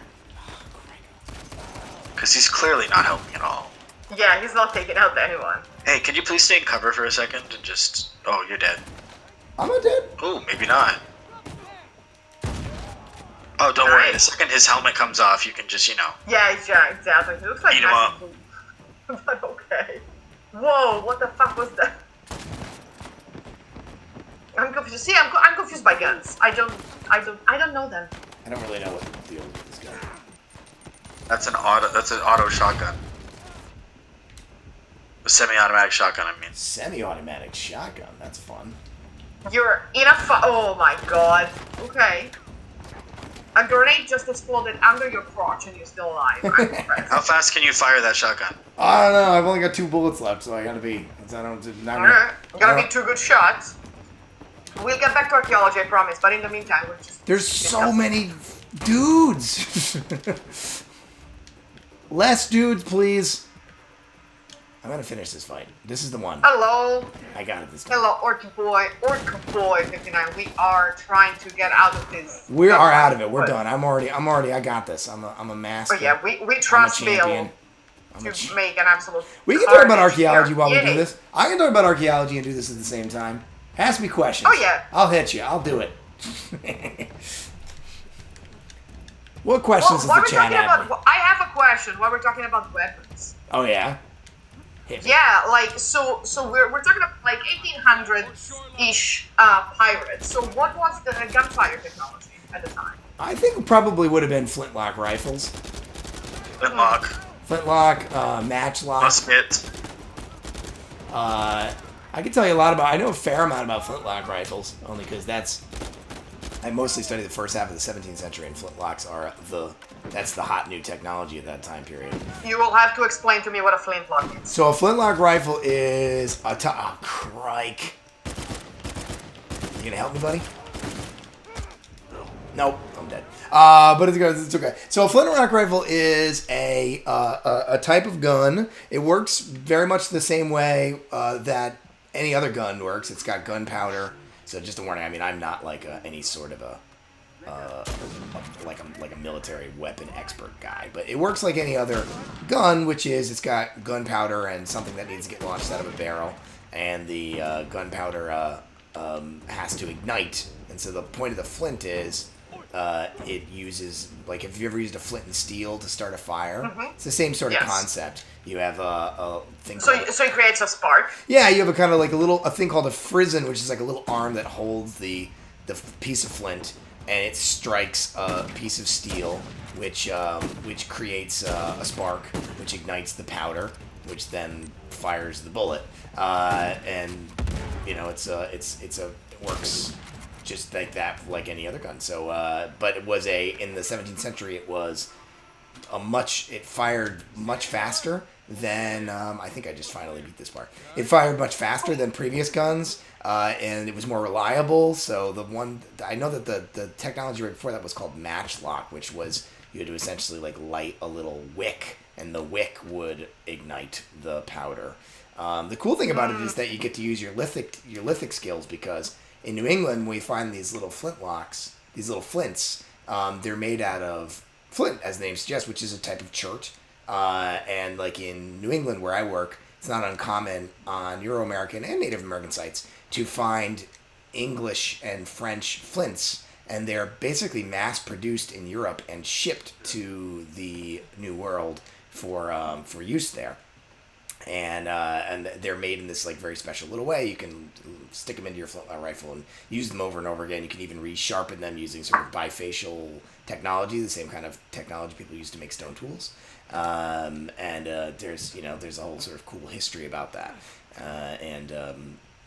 Because he's clearly not helping at all. Yeah, he's not taking out anyone. Hey, can you please stay in cover for a second and just... Oh, you're dead. I'm not dead. Oh, maybe not. Oh, don't worry. The Nice. second his helmet comes off, you can just, Yeah, exactly. He looks like Beat him massive move. But okay. Whoa, what the fuck was that? I'm confused. See, I'm confused by guns. I don't know them. I don't really know what the deal with this guy. That's an auto shotgun. A semi-automatic shotgun, I mean. Semi-automatic shotgun. That's fun. You're in a oh my god. Okay. A grenade just exploded under your crotch and you're still alive. I'm impressed. How fast can you fire that shotgun? I don't know. I've only got 2 bullets left, so I gotta be. I don't. Not Alright. Gonna I be 2 good shots. We'll get back to archaeology, I promise. But in the meantime, we're just. There's so many dudes. Less dudes, please. I'm gonna finish this fight. This is the one. Hello. I got it this time. Hello, Orc Boy 59. We are trying to get out of this. We are out of it. We're But- done. I'm already. I got this. I'm a master. But yeah, we I'm a trust Bill champion. to make an absolute. We can talk about carnage archaeology here. while we Yay. do this. I can talk about archaeology and do this at the same time. Ask me questions. Oh, yeah. I'll hit you. I'll do it. What Well, questions while we're does the chat talking have? about, I have a question. While we're talking about weapons, Oh yeah. Yeah, like so we're talking about like 1800 ish pirates. So what was the gunfire technology at the time? I think probably would have been flintlock rifles. Flintlock, Flintlock, matchlock. musket. I can tell you a lot about. I know a fair amount about flintlock rifles, only because I mostly studied the first half of the 17th century, and flintlocks are that's the hot new technology at that time period. You will have to explain to me what a flintlock is. So a flintlock rifle is oh, crike. You gonna help me, buddy? Nope, I'm dead. But it's okay. So a flintlock rifle is a type of gun. It works very much the same way that any other gun works. It's got gunpowder. So just a warning. I mean, I'm not like any sort of like a military weapon expert guy, but it works like any other gun, which is it's got gunpowder and something that needs to get launched out of a barrel, and the gunpowder has to ignite. And so the point of the flint is it uses, like, if you ever used a flint and steel to start a fire, it's the same sort of concept. You have a thing so it creates a spark. Yeah, you have a kind of like a thing called a frizzen, which is like a little arm that holds the piece of flint, and it strikes a piece of steel, which creates a spark, which ignites the powder, which then fires the bullet. And you know, it works just like that, like any other gun. So, but it was in the 17th century, it fired much faster than, I think I just finally beat this part. It fired much faster than previous guns, and it was more reliable. So I know that the technology right before that was called matchlock, which was you had to essentially like light a little wick, and the wick would ignite the powder. The cool thing about it is that you get to use your lithic skills, because in New England we find these little flintlocks, these little flints. They're made out of flint, as the name suggests, which is a type of chert. And like in New England where I work, it's not uncommon on Euro-American and Native American sites to find English and French flints, and they're basically mass-produced in Europe and shipped to the New World for use there. And they're made in this like very special little way. You can stick them into your flintlock rifle and use them over and over again. You can even resharpen them using sort of bifacial technology, the same kind of technology people use to make stone tools. There's a whole sort of cool history about that.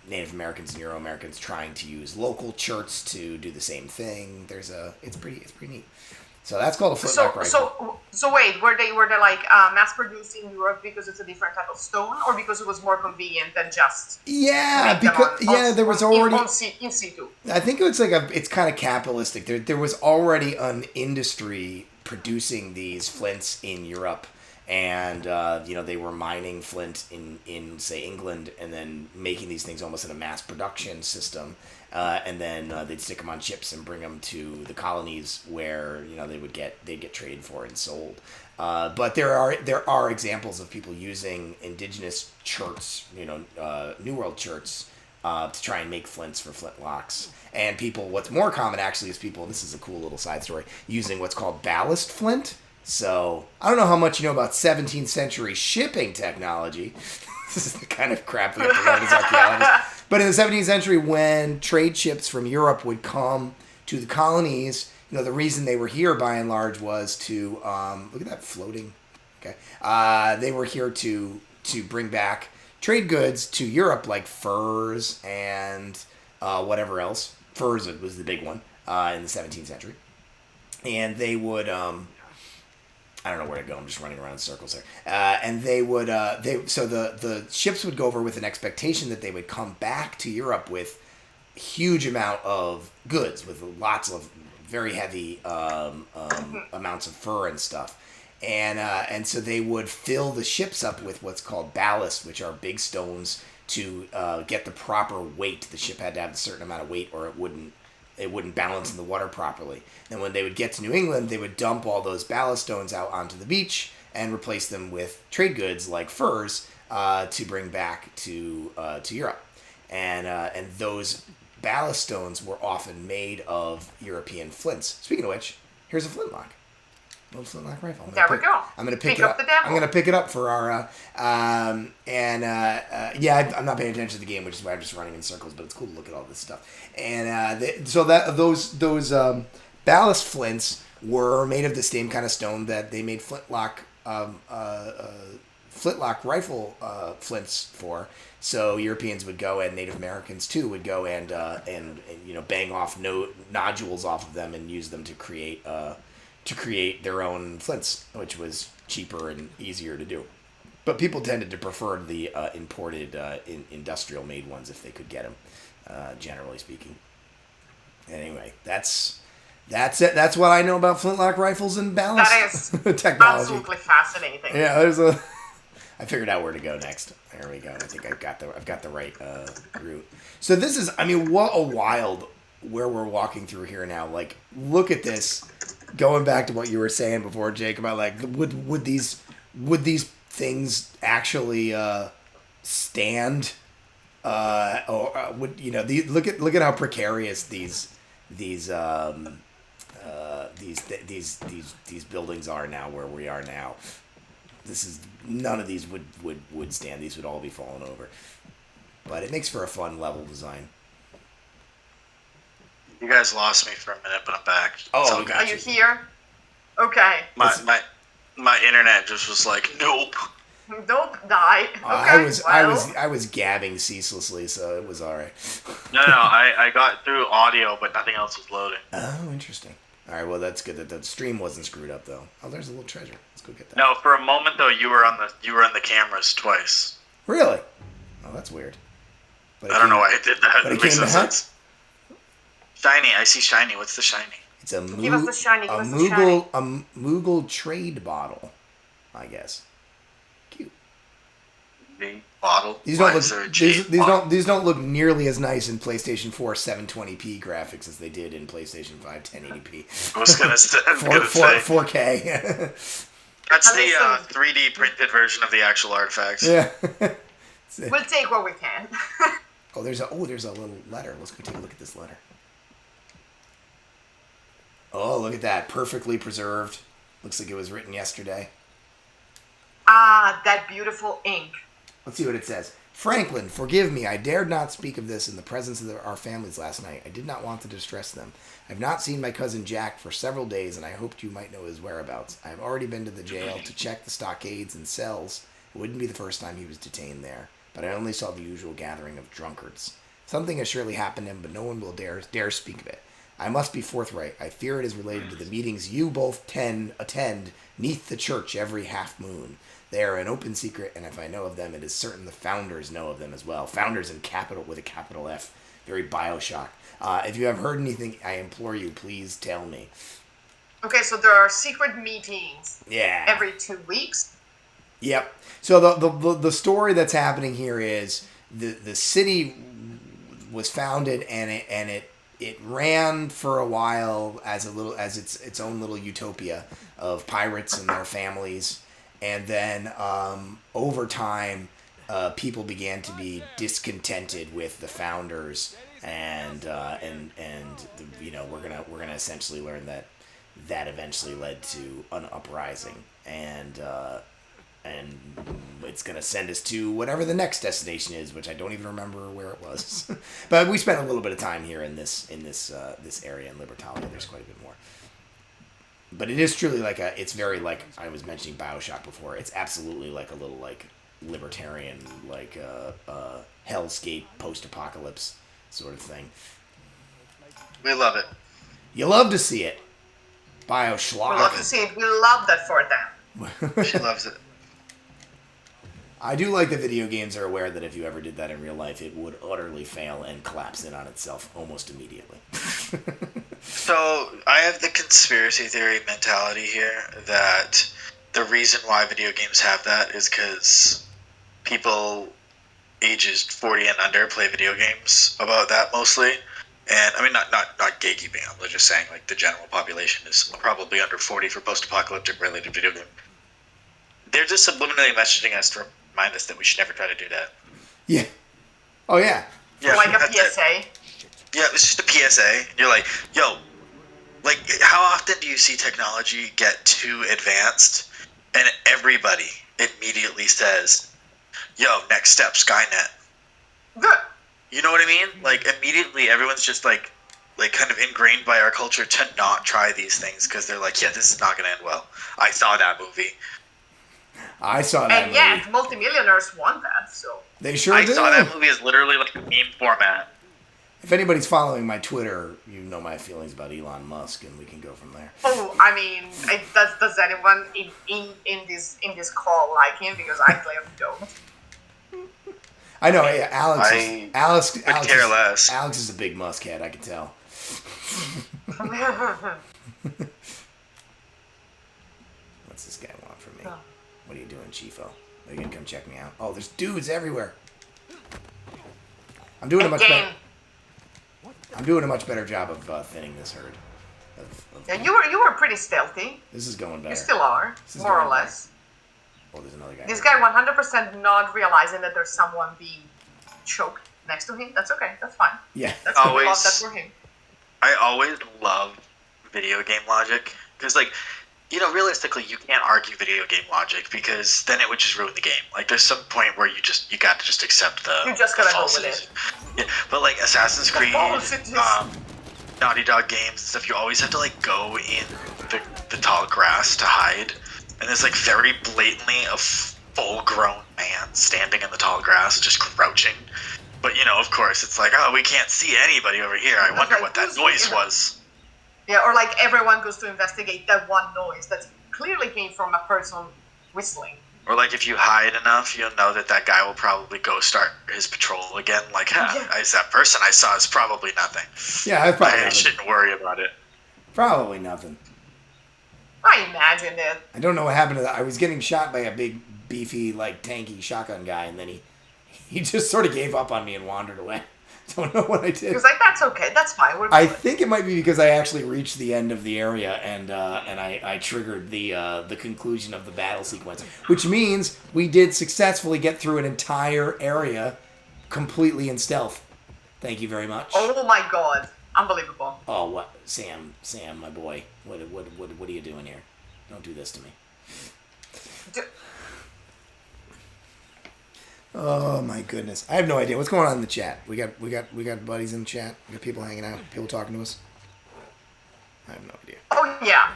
Native Americans and Euro Americans trying to use local cherts to do the same thing. It's pretty neat. So that's called a flintlock rifle. So wait, were they like mass produced in Europe because it's a different type of stone, or because it was more convenient than just there was already in situ? I think it's kind of capitalistic. There was already an industry producing these flints in Europe, and they were mining flint in say England, and then making these things almost in a mass production system. And then they'd stick them on ships and bring them to the colonies where they'd get traded for and sold. But there are examples of people using indigenous cherts, New World cherts, to try and make flints for flintlocks. And what's more common actually is people. This is a cool little side story, using what's called ballast flint. So I don't know how much you know about 17th century shipping technology. This is the kind of crap we have to learn as archaeologists. But in the 17th century, when trade ships from Europe would come to the colonies, the reason they were here by and large was to look at that floating. Okay, they were here to bring back trade goods to Europe, like furs and whatever else. Furs was the big one in the 17th century, and they would. I don't know where to go. I'm just running around in circles here. And they would, so the ships would go over with an expectation that they would come back to Europe with a huge amount of goods, with lots of very heavy amounts of fur and stuff. And so they would fill the ships up with what's called ballast, which are big stones to get the proper weight. The ship had to have a certain amount of weight, or it wouldn't balance in the water properly. And when they would get to New England, they would dump all those ballast stones out onto the beach and replace them with trade goods like furs to bring back to Europe. And those ballast stones were often made of European flints. Speaking of which, here's a flintlock. Little flintlock rifle. There we go. I'm gonna pick Pick it up up. the demo. I'm gonna pick it up for our yeah. I'm not paying attention to the game, which is why I'm just running in circles. But it's cool to look at all this stuff. And so that those ballast flints were made of the same kind of stone that they made flintlock rifle flints for. So Europeans would go, and Native Americans too would go and bang off nodules off of them and use them to create their own flints, which was cheaper and easier to do. But people tended to prefer the imported industrial made ones if they could get them, generally speaking. Anyway, that's it. That's what I know about flintlock rifles and ballast That is technology. absolutely fascinating. Yeah, I figured out where to go next. There we go. I think I've got the right route. So this is, I mean, what a wild where we're walking through here now. Like, look at this. Going back to what you were saying before, Jake, about like would these things actually stand? Or would look at how precarious these buildings are now where we are now. None of these would stand. These would all be falling over. But it makes for a fun level design. You guys lost me for a minute, but I'm back. Oh, Are you here? Okay. My internet just was like, nope. Don't die. Okay. I was gabbing ceaselessly, so it was all right. No, I got through audio, but nothing else was loading. Oh, interesting. All right, well that's good that the stream wasn't screwed up though. Oh, there's a little treasure. Let's go get that. No, for a moment though, you were on the cameras twice. Really? Oh, that's weird. But I don't know why I did that. But It makes no sense. Shiny, I see shiny. What's the shiny? It's a Give us the shiny. Give us the shiny. Moogle trade bottle, I guess. Cute. The bottle. These Why don't is there a look jade these bottle? don't these don't look nearly as nice in PlayStation 4 720p graphics as they did in PlayStation 5 1080p. I was gonna say. 4K. That's the 3D printed version of the actual artifacts. Yeah. We'll take what we can. There's a little letter. Let's go take a look at this letter. Oh, look at that. Perfectly preserved. Looks like it was written yesterday. Ah, that beautiful ink. Let's see what it says. Franklin, forgive me. I dared not speak of this in the presence of our families last night. I did not want to distress them. I have not seen my cousin Jack for several days, and I hoped you might know his whereabouts. I have already been to the jail to check the stockades and cells. It wouldn't be the first time he was detained there, but I only saw the usual gathering of drunkards. Something has surely happened to him, but no one will dare speak of it. I must be forthright. I fear it is related to the meetings you both attend neath the church every half moon. They are an open secret, and if I know of them, it is certain the founders know of them as well. Founders with a capital F. Very Bioshock. If you have heard anything, I implore you, please tell me. Okay, so there are secret meetings. Yeah. Every 2 weeks. Yep. So the story that's happening here is the city was founded, and it ran for a while as its own little utopia of pirates and their families, and then over time, people began to be discontented with the founders, and we're gonna essentially learn that eventually led to an uprising, and it's gonna send us to whatever the next destination is, which I don't even remember where it was. But we spent a little bit of time here in this area in Libertalia. There's quite a bit more. But it is truly it's very like I was mentioning Bioshock before. It's absolutely like a little like libertarian hellscape post-apocalypse sort of thing. We love it. You love to see it. Bioshock. We love to see it. We love that for them. She loves it. I do like that video games are aware that if you ever did that in real life, it would utterly fail and collapse in on itself almost immediately. So, I have the conspiracy theory mentality here that the reason why video games have that is because people ages 40 and under play video games about that mostly. And, I mean, not gatekeeping, I'm just saying, like, the general population is probably under 40 for post-apocalyptic related video game. They're just subliminally messaging us to remind us that we should never try to do that. Yeah. Oh, yeah. Yeah, Like a PSA. Yeah, it's just a PSA. You're like, yo, like, how often do you see technology get too advanced and everybody immediately says, yo, next step, Skynet? You know what I mean? Like, immediately everyone's just like kind of ingrained by our culture to not try these things because they're like, yeah, this is not going to end well. I saw that movie. I saw that And movie. yet, multimillionaires want that, so. They sure I do. saw that movie as literally like a meme format. If anybody's following my Twitter, you know my feelings about Elon Musk, and we can go from there. Oh, I mean, does anyone in this call like him? Because I clearly don't. I know, yeah, Alex could care less. Alex is a big Musk head, I can tell. What's this guy want from me? What are you doing, Chiefo? Are you gonna come check me out? Oh, there's dudes everywhere. I'm doing a much better job of thinning this herd. Yeah, you were pretty stealthy. This is going better. You still are, more or less. Oh, there's another guy. This guy 100% not realizing that there's someone being choked next to him. That's okay. That's fine. Yeah. That's love that for him. I always love video game logic because, like, you know, realistically, you can't argue video game logic because then it would just ruin the game. Like, there's some point where you got to just accept the. You just gotta go with falsities. Yeah, but like Assassin's Creed, Naughty Dog games and stuff, you always have to like go in the tall grass to hide, and there's like very blatantly a full-grown man standing in the tall grass, just crouching. But you know, of course, it's like, oh, we can't see anybody over here. I wonder what that noise was. Yeah, or like everyone goes to investigate that one noise that clearly came from a person whistling. Or like if you hide enough, you'll know that guy will probably go start his patrol again. Like, is that person I saw is probably nothing. Yeah, that's probably I nothing. shouldn't worry about it. Probably nothing. I imagine it. I don't know what happened to that. I was getting shot by a big, beefy, like tanky shotgun guy, and then he just sort of gave up on me and wandered away. Don't know what I did. He was like, that's okay, that's fine. I think it might be because I actually reached the end of the area and I triggered the conclusion of the battle sequence, which means we did successfully get through an entire area completely in stealth. Thank you very much. Oh my god, unbelievable. Oh, what, Sam, my boy, what are you doing here? Don't do this to me. Oh my goodness! I have no idea what's going on in the chat. We got buddies in the chat. We got people hanging out. People talking to us. I have no idea. Oh yeah.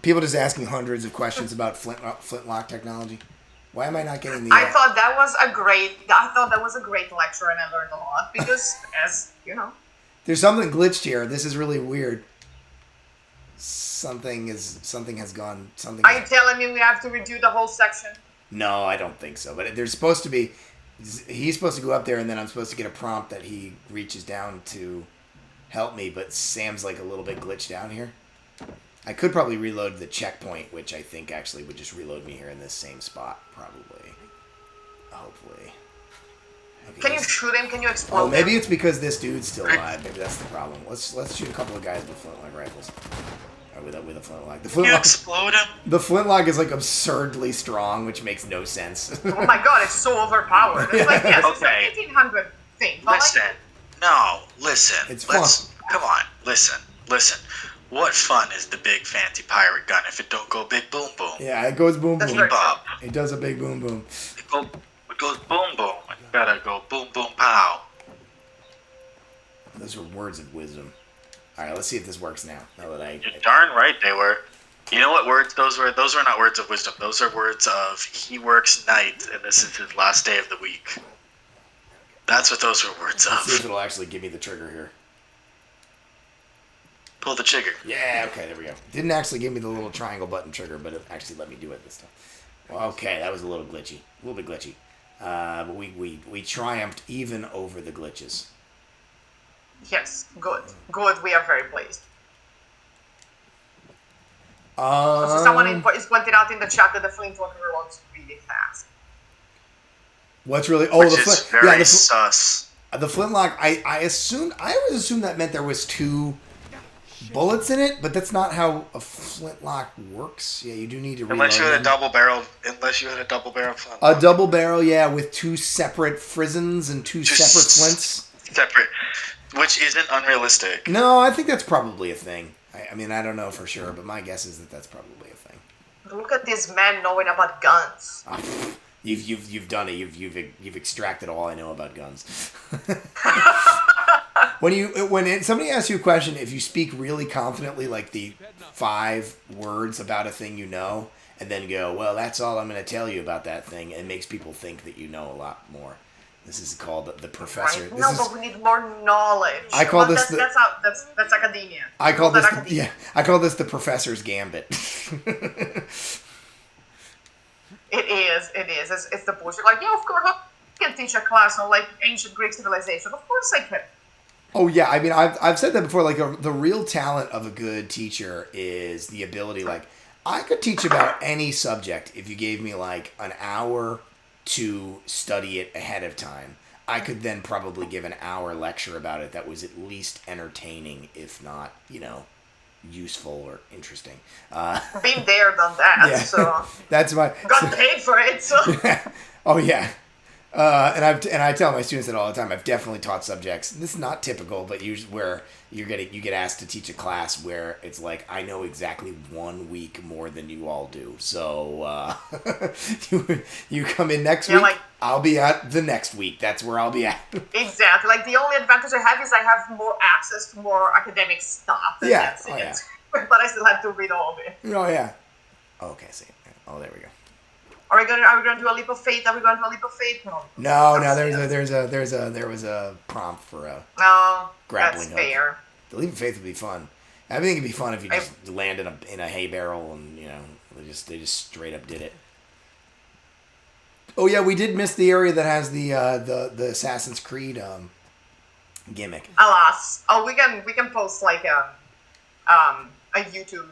People just asking hundreds of questions about flintlock technology. Why am I not getting the? I thought that was a great lecture, and I learned a lot because, as you know, there's something glitched here. This is really weird. Something has gone. Are you telling me we have to redo the whole section? No, I don't think so. But there's supposed to be. He's supposed to go up there, and then I'm supposed to get a prompt that he reaches down to help me. But Sam's like a little bit glitched down here. I could probably reload the checkpoint, which I think actually would just reload me here in this same spot, probably. Hopefully. Okay, can you shoot him? Can you explode him? Oh, maybe it's because this dude's still alive. Maybe that's the problem. Let's shoot a couple of guys with flintlock rifles. Or with a flintlock. Can you explode him? The flintlock is like absurdly strong, which makes no sense. Oh my god, it's so overpowered. It's like, yes, okay. It's an 1800 thing. Listen. No, listen. It's fun. Come on, listen. What fun is the big fancy pirate gun if it don't go big boom boom? Yeah, it goes boom boom. Bob. It does a big boom boom. It goes boom boom. You gotta go boom boom pow. Those are words of wisdom. All right, let's see if this works now. You're darn right they were. You know what words those were? Those were not words of wisdom. Those are words of he works night and this is his last day of the week. That's what those were words of. Let's see if it'll actually give me the trigger here. Pull the trigger. Yeah, okay, there we go. Didn't actually give me the little triangle button trigger, but it actually let me do it this time. Well, okay, that was a little glitchy. A little bit glitchy. But we triumphed even over the glitches. Yes, good. Good, we are very pleased. So someone is pointed out in the chat that the flintlock reloads really fast. What's really... Oh, which is very sus. The flintlock, I always assumed that meant there was 2 bullets in it, but that's not how a flintlock works. Yeah, you do need to reload unless you had them. a double barrel flintlock. A double barrel, yeah, with 2 separate frisons and 2 separate flints. Separate. Which isn't unrealistic. No, I think that's probably a thing. I mean, I don't know for sure, but my guess is that that's probably a thing. Look at this man knowing about guns. You've done it. You've extracted all I know about guns. When somebody asks you a question, if you speak really confidently, like the 5 words about a thing you know, and then go, well, that's all I'm going to tell you about that thing, it makes people think that you know a lot more. This is called the professor. Right? No, but we need more knowledge. I call this that's academia. I call this the professor's gambit. It is. It's the bullshit. Like, yeah, of course, I can teach a class on like ancient Greek civilization. Of course, I can. Oh yeah, I mean, I've said that before. Like, the real talent of a good teacher is the ability. Like, I could teach about any subject if you gave me like an hour to study it ahead of time. I could then probably give an hour lecture about it that was at least entertaining, if not, useful or interesting. Been there, done that. Yeah. So that's my got paid for it. So oh yeah. And I tell my students that all the time. I've definitely taught subjects. This is not typical, but usually where you get asked to teach a class where it's like, I know exactly 1 week more than you all do. So you come in next week, like, I'll be at the next week. That's where I'll be at. Exactly. Like, the only advantage I have is I have more access to more academic stuff. And Yeah. that's Oh, it. yeah. But I still have to read all of it. Oh yeah. Okay. See. Oh, there we go. Are we going to do a leap of faith? Are we going to do a leap of faith? No. There was a prompt for a No, grappling that's hook. fair. The leap of faith would be fun. I think it'd be fun if you just land in a hay barrel and they just straight up did it. Oh yeah, we did miss the area that has the Assassin's Creed gimmick. Alas, we can post like a YouTube.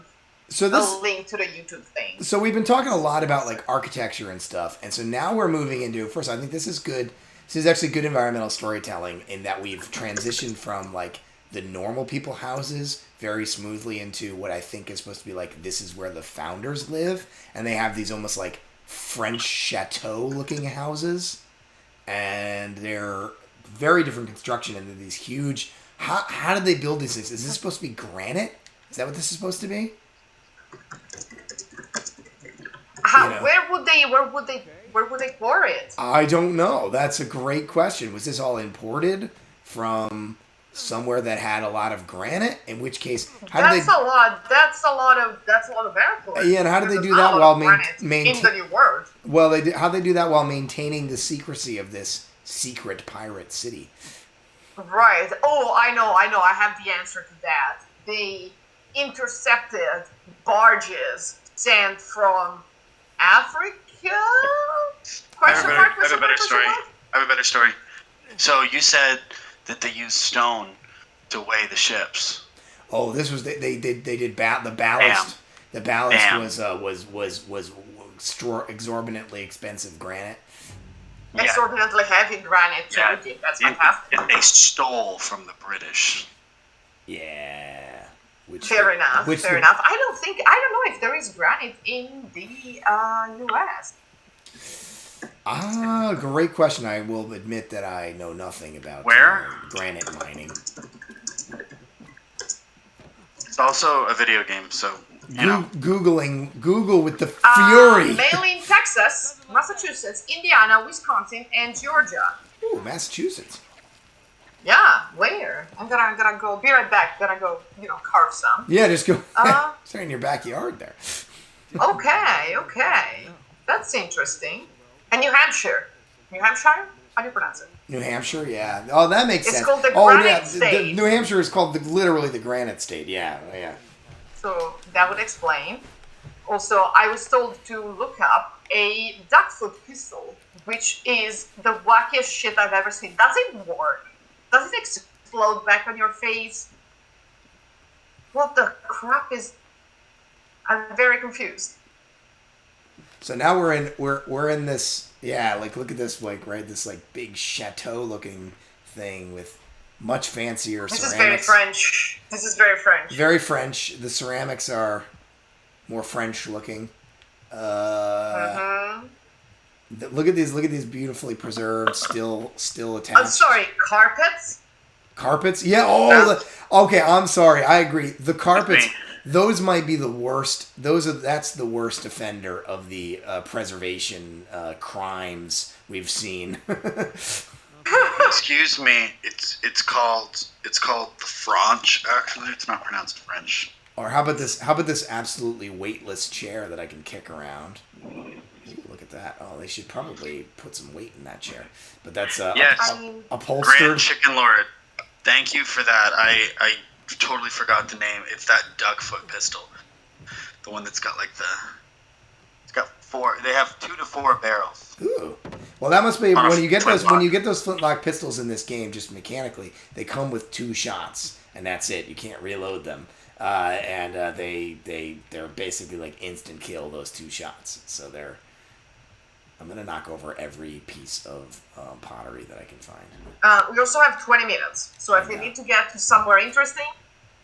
So a link to the YouTube thing. So we've been talking a lot about like architecture and stuff, and so now we're moving into. First, I think this is good. This is actually good environmental storytelling in that we've transitioned from like the normal people houses very smoothly into what I think is supposed to be like this is where the founders live, and they have these almost like French chateau looking houses, and they're very different construction and they're these huge. How did they build these things? Is this supposed to be granite? Is that what this is supposed to be? Where would they pour it? I don't know. That's a great question. Was this all imported from somewhere that had a lot of granite? In which case, That's a lot of airports. Yeah, and how did they do that while in the new world? Well, how they do that while maintaining the secrecy of this secret pirate city? Right. Oh, I know. I have the answer to that. They intercepted barges sent from Africa? I have a better story. So you said that they used stone to weigh the ships. Oh, this was they did the ballast. The ballast was exorbitantly expensive granite. Yeah. Exorbitantly heavy granite. Yeah. That's fantastic. And they stole from the British. Yeah. Fair enough. I don't know if there is granite in the U.S. Great question. I will admit that I know nothing about granite mining. It's also a video game, so Google with the fury. Mainly in Texas, Massachusetts, Indiana, Wisconsin, and Georgia. Ooh, Massachusetts. Yeah, where? I'm gonna go. Be right back. Gonna go. Carve some. Yeah, just go. Start in your backyard there. Okay. That's interesting. And New Hampshire. How do you pronounce it? New Hampshire, yeah. Oh, that makes sense. It's called the Granite State. New Hampshire is called literally the Granite State. Yeah. So that would explain. Also, I was told to look up a duckfoot pistol, which is the wackiest shit I've ever seen. Does it work? Does it explode back on your face? What the crap is? I'm very confused. So now we're in this, yeah, like look at this, like, right, this like big chateau looking thing with much fancier ceramics. This is very French. Very French. The ceramics are more French looking. Look at these beautifully preserved, still attached. I'm sorry, carpets? Carpets? Yeah. Oh, okay. I'm sorry. I agree. The carpets. Those might be the worst. That's the worst offender of the preservation crimes we've seen. Excuse me. It's called the French. Actually, it's not pronounced French. Or how about this? How about this absolutely weightless chair that I can kick around? Ooh, look at that. Oh, they should probably put some weight in that chair. But that's upholstered. Grand Chicken Lord. Thank you for that. I totally forgot the name. It's that duckfoot pistol. The one that's got it's got 4. They have 2 to 4 barrels. Ooh. Well, that must be when you get those flintlock pistols in this game. Just mechanically, they come with 2 shots, and that's it. You can't reload them, and they're basically like instant kill those 2 shots. So I'm gonna knock over every piece of pottery that I can find. We also have 20 minutes, so if we need to get to somewhere interesting.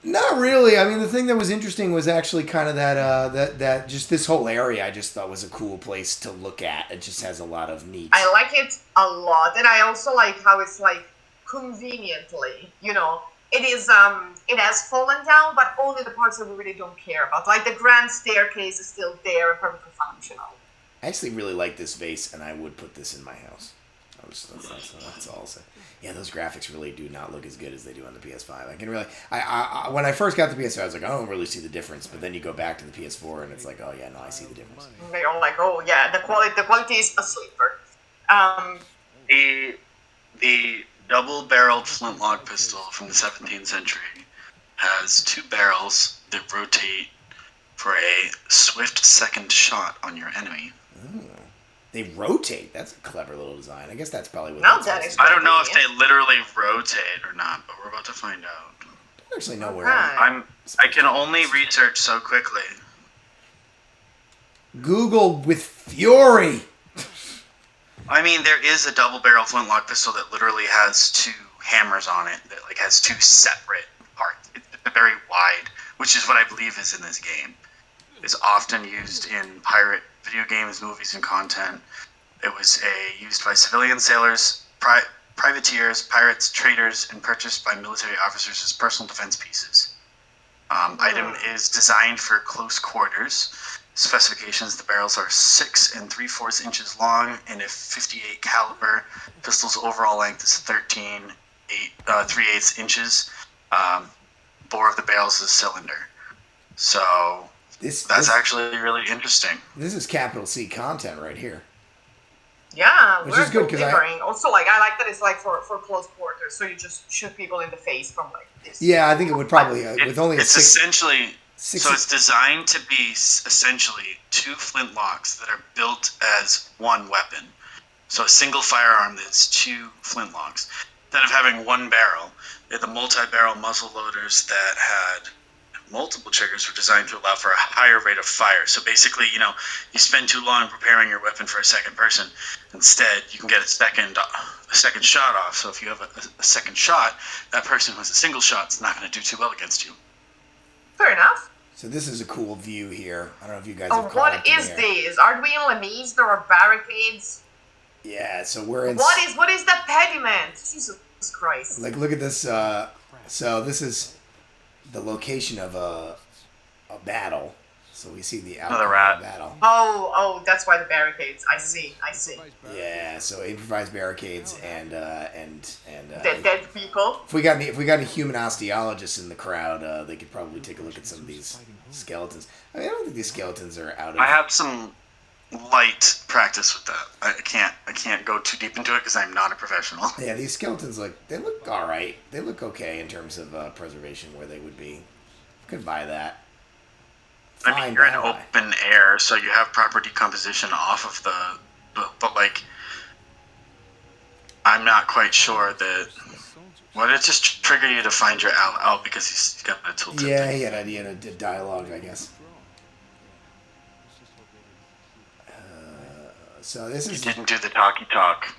Not really. I mean, the thing that was interesting was actually kind of that just this whole area. I just thought was a cool place to look at. It just has a lot of neat. I like it a lot, and I also like how it's like conveniently, it is. It has fallen down, but only the parts that we really don't care about. Like the grand staircase is still there and perfectly functional. I actually really like this vase, and I would put this in my house. That's all I'll say. Yeah, those graphics really do not look as good as they do on the PS5. I can really, I when I first got the PS5, I was like, I don't really see the difference. But then you go back to the PS4, and it's like, oh yeah, no, I see the difference. They're all like, oh yeah, the quality is a sleeper. The double-barreled flintlock pistol from the 17th century has 2 barrels that rotate for a swift second shot on your enemy. Ooh. They rotate. That's a clever little design. I guess that's probably what. I don't know if they literally rotate or not, but we're about to find out. I don't actually know where. I can only research so quickly. Google with fury. I mean, there is a double-barrel flintlock pistol that literally has 2 hammers on it. That has 2 separate parts. It's very wide, which is what I believe is in this game. It's often used in pirate video games, movies, and content. It was used by civilian sailors, privateers, pirates, traders, and purchased by military officers as personal defense pieces. Item is designed for close quarters. Specifications: the barrels are 6 3/4 inches long and a .58 caliber. Pistol's overall length is 13 3/8 inches. Bore of the barrels is a cylinder. So that's actually really interesting. This is capital C content right here. Yeah, which is good because also I like that it's like for close quarters, so you just shoot people in the face from like this. Yeah, I think it would probably with only it's essentially so it's designed to be essentially 2 flintlocks that are built as one weapon. So a single firearm that's 2 flintlocks. Instead of having 1 barrel, the multi-barrel muzzle loaders that had multiple triggers were designed to allow for a higher rate of fire. So basically, you spend too long preparing your weapon for a second person. Instead, you can get a second shot off. So if you have a second shot, that person who has a single shot is not going to do too well against you. Fair enough. So this is a cool view here. I don't know if you guys have what is this? Are we in Lemise? There are barricades. Yeah, so we're in... What is the pediment? Jesus Christ. Like, look at this. So this is the location of a battle. So we see the outcome of the battle. Oh, that's why the barricades. I see. Yeah, so improvised barricades and dead people. If we got any human osteologists in the crowd, they could probably take a look at some of these skeletons. I mean, I don't think these skeletons are out of... I have some light practice with that. I can't go too deep into it because I'm not a professional. Yeah, these skeletons they look all right. They look okay in terms of preservation where they would be. Could buy that. I mean, you're in open air, so you have proper decomposition off of but like, I'm not quite sure that. Would it just trigger you to find your owl out because he's got a tilt? Yeah, he had a dialogue, I guess. So this is. You didn't do the talkie talk.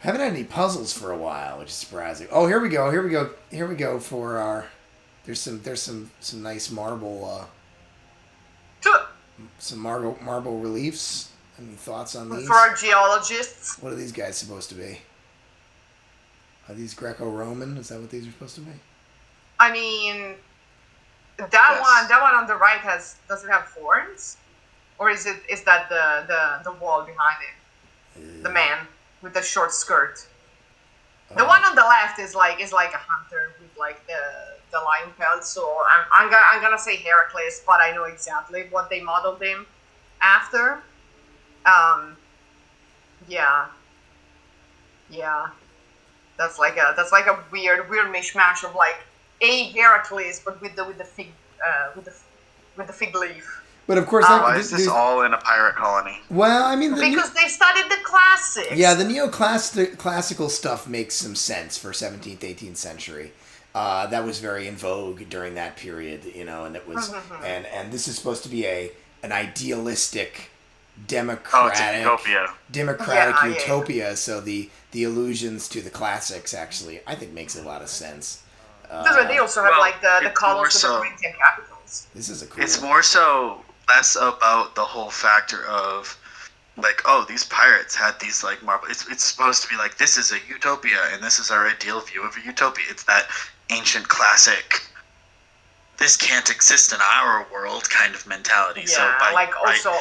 Haven't had any puzzles for a while, which is surprising. Oh, here we go for our. There's some nice marble. Some marble reliefs. Any thoughts on these? For our geologists. What are these guys supposed to be? Are these Greco-Roman? Is that what these are supposed to be? I mean, that Yes. one on the right does it have horns, or is that the wall behind it? The man with the short skirt. The one on the left is like a hunter with like the lion pelt. So I'm gonna say Heracles, but I know exactly what they modeled him after. Yeah, yeah. That's like a weird mishmash of like a Heracles, but with the fig with the fig leaf. But of course, Why is this all in a pirate colony? well, I mean, Because they studied the classics. yeah, the neoclassical stuff makes some sense for 17th, 18th century. That was very in vogue during that period, and it was, and this is supposed to be an idealistic, democratic, utopia. Yeah. utopia. So the allusions to the classics actually, I think, makes a lot of sense. That's why they also have Well, like the it's colors more of the so- Corinthian capitals. This is a cool. It's more so less about the whole factor of like, oh, these pirates had these like marble. It's supposed to be like, this is a utopia and this is our ideal view of a utopia. It's that ancient classic. This can't exist in our world kind of mentality. Yeah, So by also.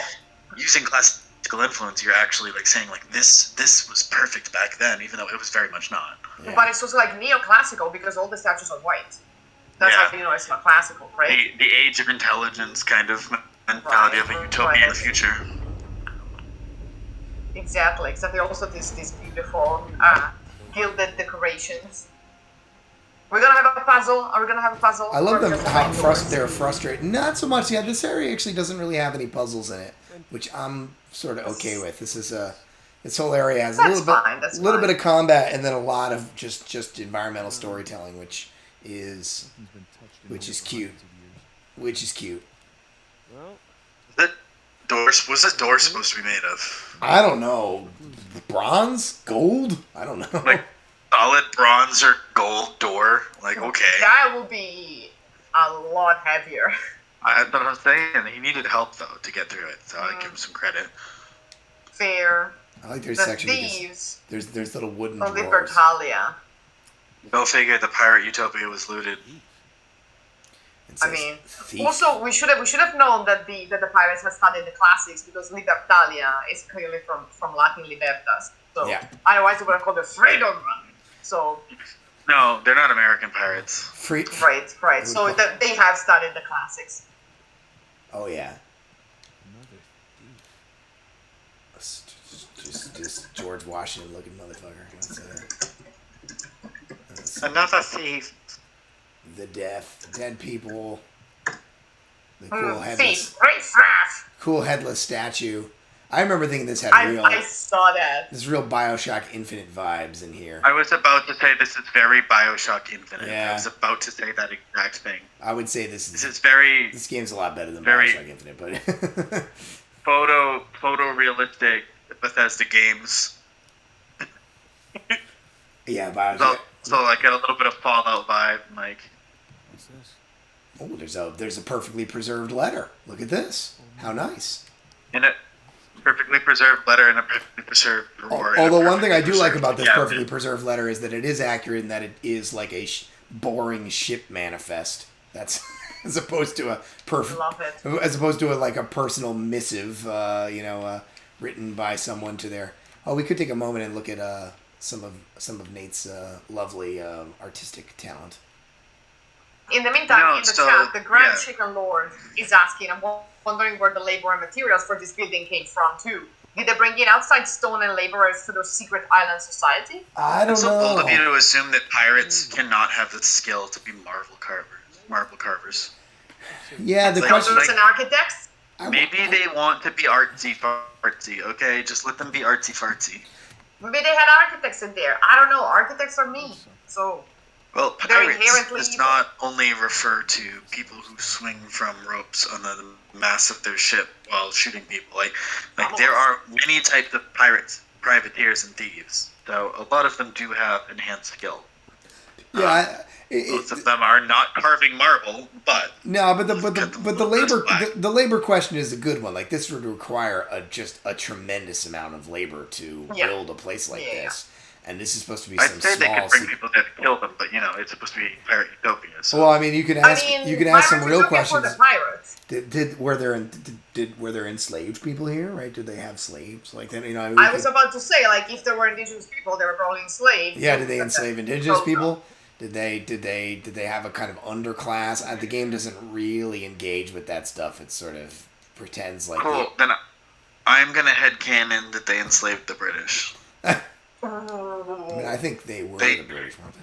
using classical influence, you're actually like saying like this was perfect back then, even though it was very much not. Yeah. But it's also like neoclassical because all the statues are white. That's Yeah. how you know it's not classical, right? The age of intelligence kind of mentality of a utopia in the future. Exactly. Also these beautiful gilded decorations. We're gonna have a puzzle. Are we gonna have a puzzle? I love Or them just how like doors? they're frustrated. Not so much. Yeah, this area actually doesn't really have any puzzles in it, which I'm sort of okay with. This whole area has That's fine, that's a little fine. bit of combat, and then a lot of just environmental storytelling, which is cute. Which is cute. Well, That was this door supposed to be made of? I don't know. Bronze? Gold? I don't know. Like solid bronze or gold door? Like, okay. That will be a lot heavier. That's what I'm saying. He needed help though to get through it, so I give him some credit. Fair. I like their The section because thieves there's little wooden of drawers. Libertalia. Go figure. The pirate utopia was looted. It I says mean, thief. also we should have known that the pirates had studied the classics because Libertalia is clearly from Latin libertas. So Yeah. otherwise they would have called it freedom. So No, they're not American pirates. Free. right. So they have studied the classics. Oh yeah. another thief. Just George Washington looking motherfucker. That's, Another thief. the dead people, the Thief, great staff. cool headless statue. I remember thinking this had I saw that. this real Bioshock Infinite vibes in here. I was about to say this is very Bioshock Infinite. Yeah. I was about to say that exact thing. I would say this This is is very this game's a lot better than very- Bioshock Infinite, but photo realistic Bethesda games. yeah, Bioshock. So I get a little bit of Fallout vibe, like. What's this? Oh, there's a perfectly preserved letter. Look at this. How nice. In a perfectly preserved letter and a perfectly preserved reward. Although one thing I do like preserved- about this yeah, perfectly preserved letter is that it is accurate and that it is like a boring ship manifest. That's as opposed to a perfect, Love it. as opposed to a personal missive, written by someone to their. Oh, we could take a moment and look at some of Nate's lovely artistic talent. In the meantime, No, in the so, chat, the Grand yeah. Chicken Lord is asking, I'm wondering where the labor and materials for this building came from, too. Did they bring in outside stone and laborers to those secret island society? I don't It's so bold of you know. to assume that pirates cannot have the skill to be marble carvers. Yeah, the Like- question. Builders and architects? Maybe they want to be artsy fartsy, okay? Just let them be artsy fartsy. Maybe they had architects in there. I don't know. Architects are me. So, Well, They're pirates inherently does evil. not only refer to people who swing from ropes on the mast of their ship while shooting people. Like there are many types of pirates, privateers, and thieves. So a lot of them do have enhanced skill. Yeah, Most of them are not carving marble, but no, but Get them the labor black. the labor question is a good one. Like this would require just a tremendous amount of labor to Yeah. build a place like Yeah. this. and this is supposed to be I'd some say they small. could bring people there to kill them, but it's supposed to be Pirate Utopia. So. Well, I mean, you can ask some real questions. For the pirates. Were there enslaved people here? Right? Did they have slaves? Like that? I was about to say, like, if there were indigenous people, they were probably enslaved. Yeah, did they enslave indigenous people? Did they have a kind of underclass? The game doesn't really engage with that stuff. It sort of pretends like. Cool. Then I'm gonna headcanon that they enslaved the British. I mean, I think they were the British, weren't they?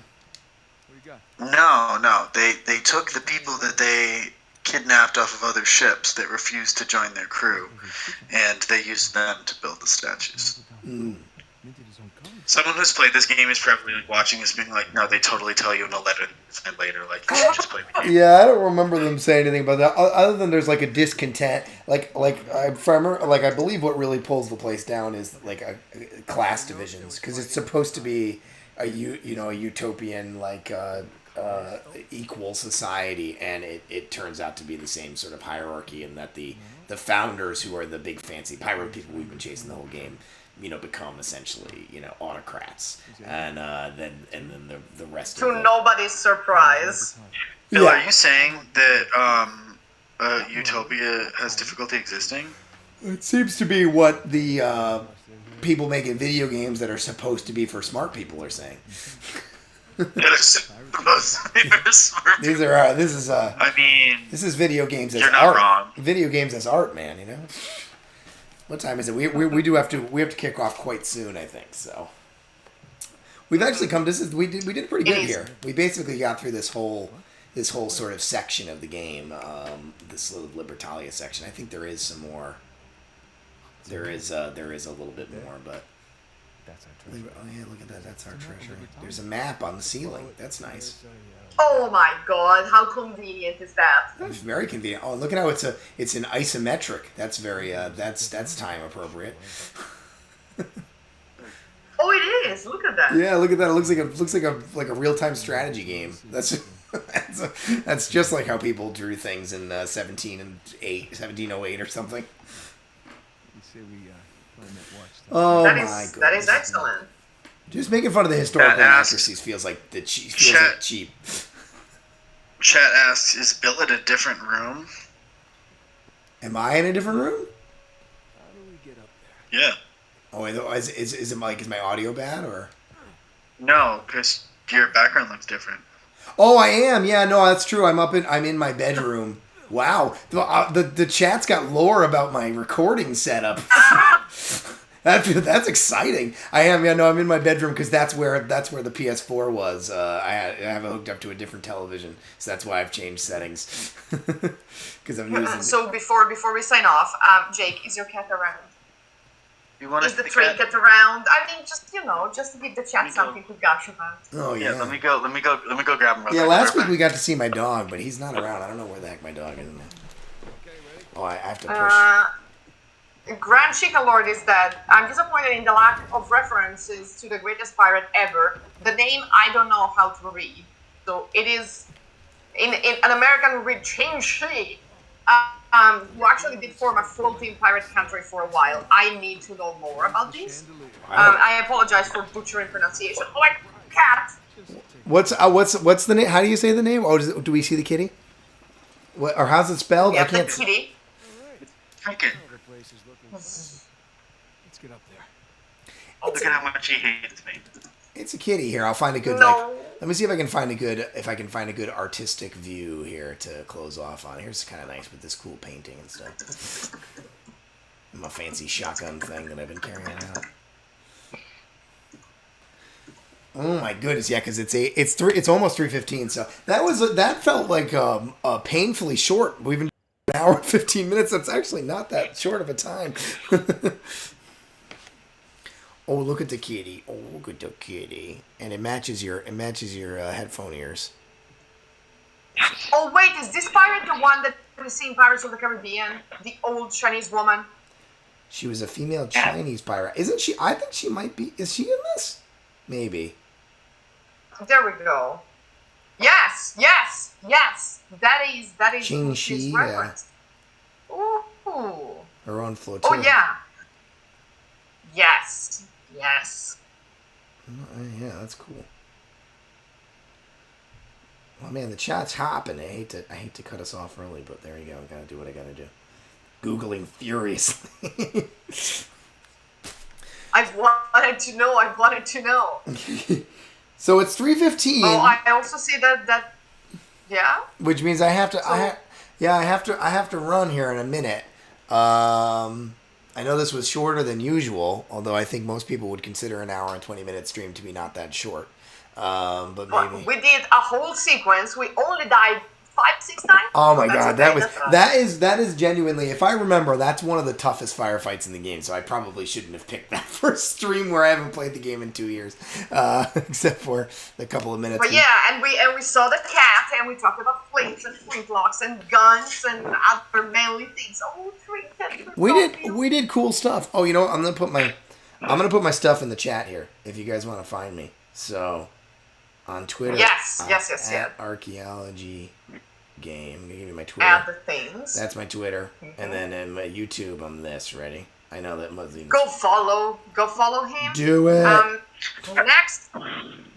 No. They took the people that they kidnapped off of other ships that refused to join their crew, and they used them to build the statues. Someone who's played this game is probably watching this being like, no, they totally tell you in a letter and later, like, you should just play the game. Yeah, I don't remember them saying anything about that, other than there's like a discontent. I believe what really pulls the place down is like a class divisions, because it's supposed to be a utopian equal society, and it turns out to be the same sort of hierarchy, and that the founders, who are the big fancy pirate people we've been chasing the whole game, become essentially autocrats, and then the rest to of the, nobody's surprise. Bill, are you saying that Utopia has difficulty existing? It seems to be what the people making video games that are supposed to be for smart people are saying. This is video games as you're not art. wrong. Video games as art, man. What time is it? We do have to kick off quite soon, I think. So we've actually come. We did pretty good here. We basically got through this whole sort of section of the game. This little Libertalia section. I think there is some more. There is a little bit more, but. Oh yeah, look at that. That's our treasure. There's a map on the ceiling. That's nice. Oh my god, how convenient is that? It's very convenient. Oh, look at how it's an isometric. That's very that's time appropriate. Oh, it is. Look at that. Yeah, look at that. It looks like a real-time strategy game. That's just like how people drew things in 1708 or something. Oh my god. That is excellent. Just making fun of the historical inaccuracies feels like cheap. Chat asks, is Bill in a different room? Am I in a different room? How do we get up there? Yeah. Oh, is it like, is my audio bad or? No, because your background looks different. Oh, I am. Yeah, no, that's true. I'm in my bedroom. Wow, the chat's got lore about my recording setup. That's exciting. I am. Yeah, no, I'm in my bedroom because that's where the PS4 was. I have it hooked up to a different television, so that's why I've changed settings. Because I'm using. So before we sign off, Jake, is your cat around? You want is the trinket around? I mean, just to give the chat something to gush about. Oh yeah. Let me go grab him. Yeah, last week we got to see my dog, but he's not around. I don't know where the heck my dog is. Oh, I have to push. Grand Chica Lord is dead. I'm disappointed in the lack of references to the greatest pirate ever. The name I don't know how to read. So it is in an American read Chinshi, who actually did form a floating pirate country for a while. I need to know more about this. I apologize for butchering pronunciation. Oh, my cat! What's the name? How do you say the name? Oh, do we see the kitty? What, or how's it spelled? Yeah, I can't the kitty. Trinket. Let's get up there. Look at how much he hates me. It's a kitty here. I'll find a good let me see if I can find a good artistic view here to close off on. Here's kind of nice with this cool painting and stuff. My fancy shotgun thing that I've been carrying around. Oh my goodness, yeah, because it's almost 3:15. So that felt like painfully short. We've been an hour and 15 minutes. That's actually not that short of a time. Oh, look at the kitty. Oh, look at the kitty. And it matches your headphone ears. Oh, wait, is this pirate the one that we see in Pirates of the Caribbean? The old Chinese woman? She was a female Chinese pirate. Isn't she? I think she might be. Is she in this? Maybe. There we go. Yes. That is Jing Shi, reference. Ooh. Her own flotilla. Oh, yeah. Yes. Yeah, that's cool. Well, man, the chat's hopping. I hate to cut us off early, but there you go. I gotta do what I gotta do. Googling furiously. I wanted to know. So it's 3:15. Oh, I also see that. Yeah. Which means I have to. So, I have to run here in a minute. I know this was shorter than usual, although I think most people would consider an hour and 20-minute stream to be not that short. But maybe we did a whole sequence. We only died 5-6 times. oh my That's god, okay. that is genuinely, if I remember, that's one of the toughest firefights in the game. So I probably shouldn't have picked that for a stream where I haven't played the game in 2 years, except for the couple of minutes. But yeah, and we saw the cat, and we talked about flints and flintlocks and guns and other manly things. Oh, we did cool stuff. Oh, you know what? I'm gonna put my stuff in the chat here if you guys want to find me. So on Twitter, yes. at Archaeology Game. I'm gonna give you my Twitter. Add the things. That's my Twitter, and then in my YouTube, I'm this. Ready? I know that Muslim. Go follow him. Do it.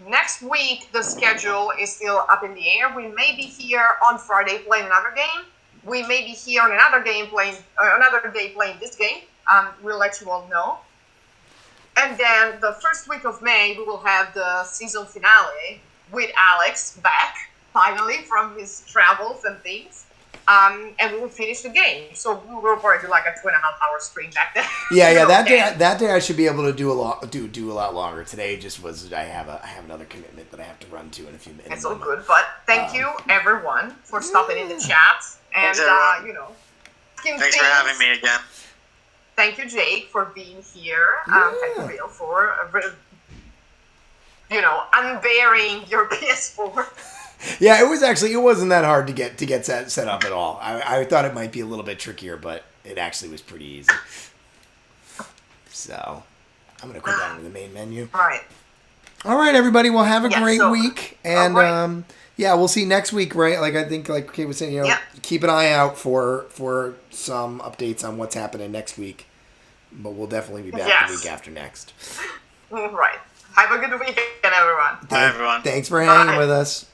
Next week the schedule is still up in the air. We may be here on Friday playing another game. We may be here on another day playing this game. We'll let you all know. And then the first week of May, we will have the season finale with Alex back, finally, from his travels and things. And we will finish the game. So we will probably do like a 2.5-hour stream back then. Yeah. That day I should be able to do a lot longer. Today just was I have another commitment that I have to run to in a few minutes. It's all good, but thank you everyone for stopping in the chat and Thanks for having me again. Thank you, Jake, for being here. Thank you, Bill, for unburying your PS4. Yeah, it wasn't that hard to get set up at all. I thought it might be a little bit trickier, but it actually was pretty easy. So I'm gonna quit that into the main menu. All right, everybody. Well, have a great week, and we'll see you next week, right? Like I think, like Kate was saying, keep an eye out for some updates on what's happening next week. But we'll definitely be back the week after next. Right. Have a good weekend, everyone. Bye, everyone. Thanks for hanging with us.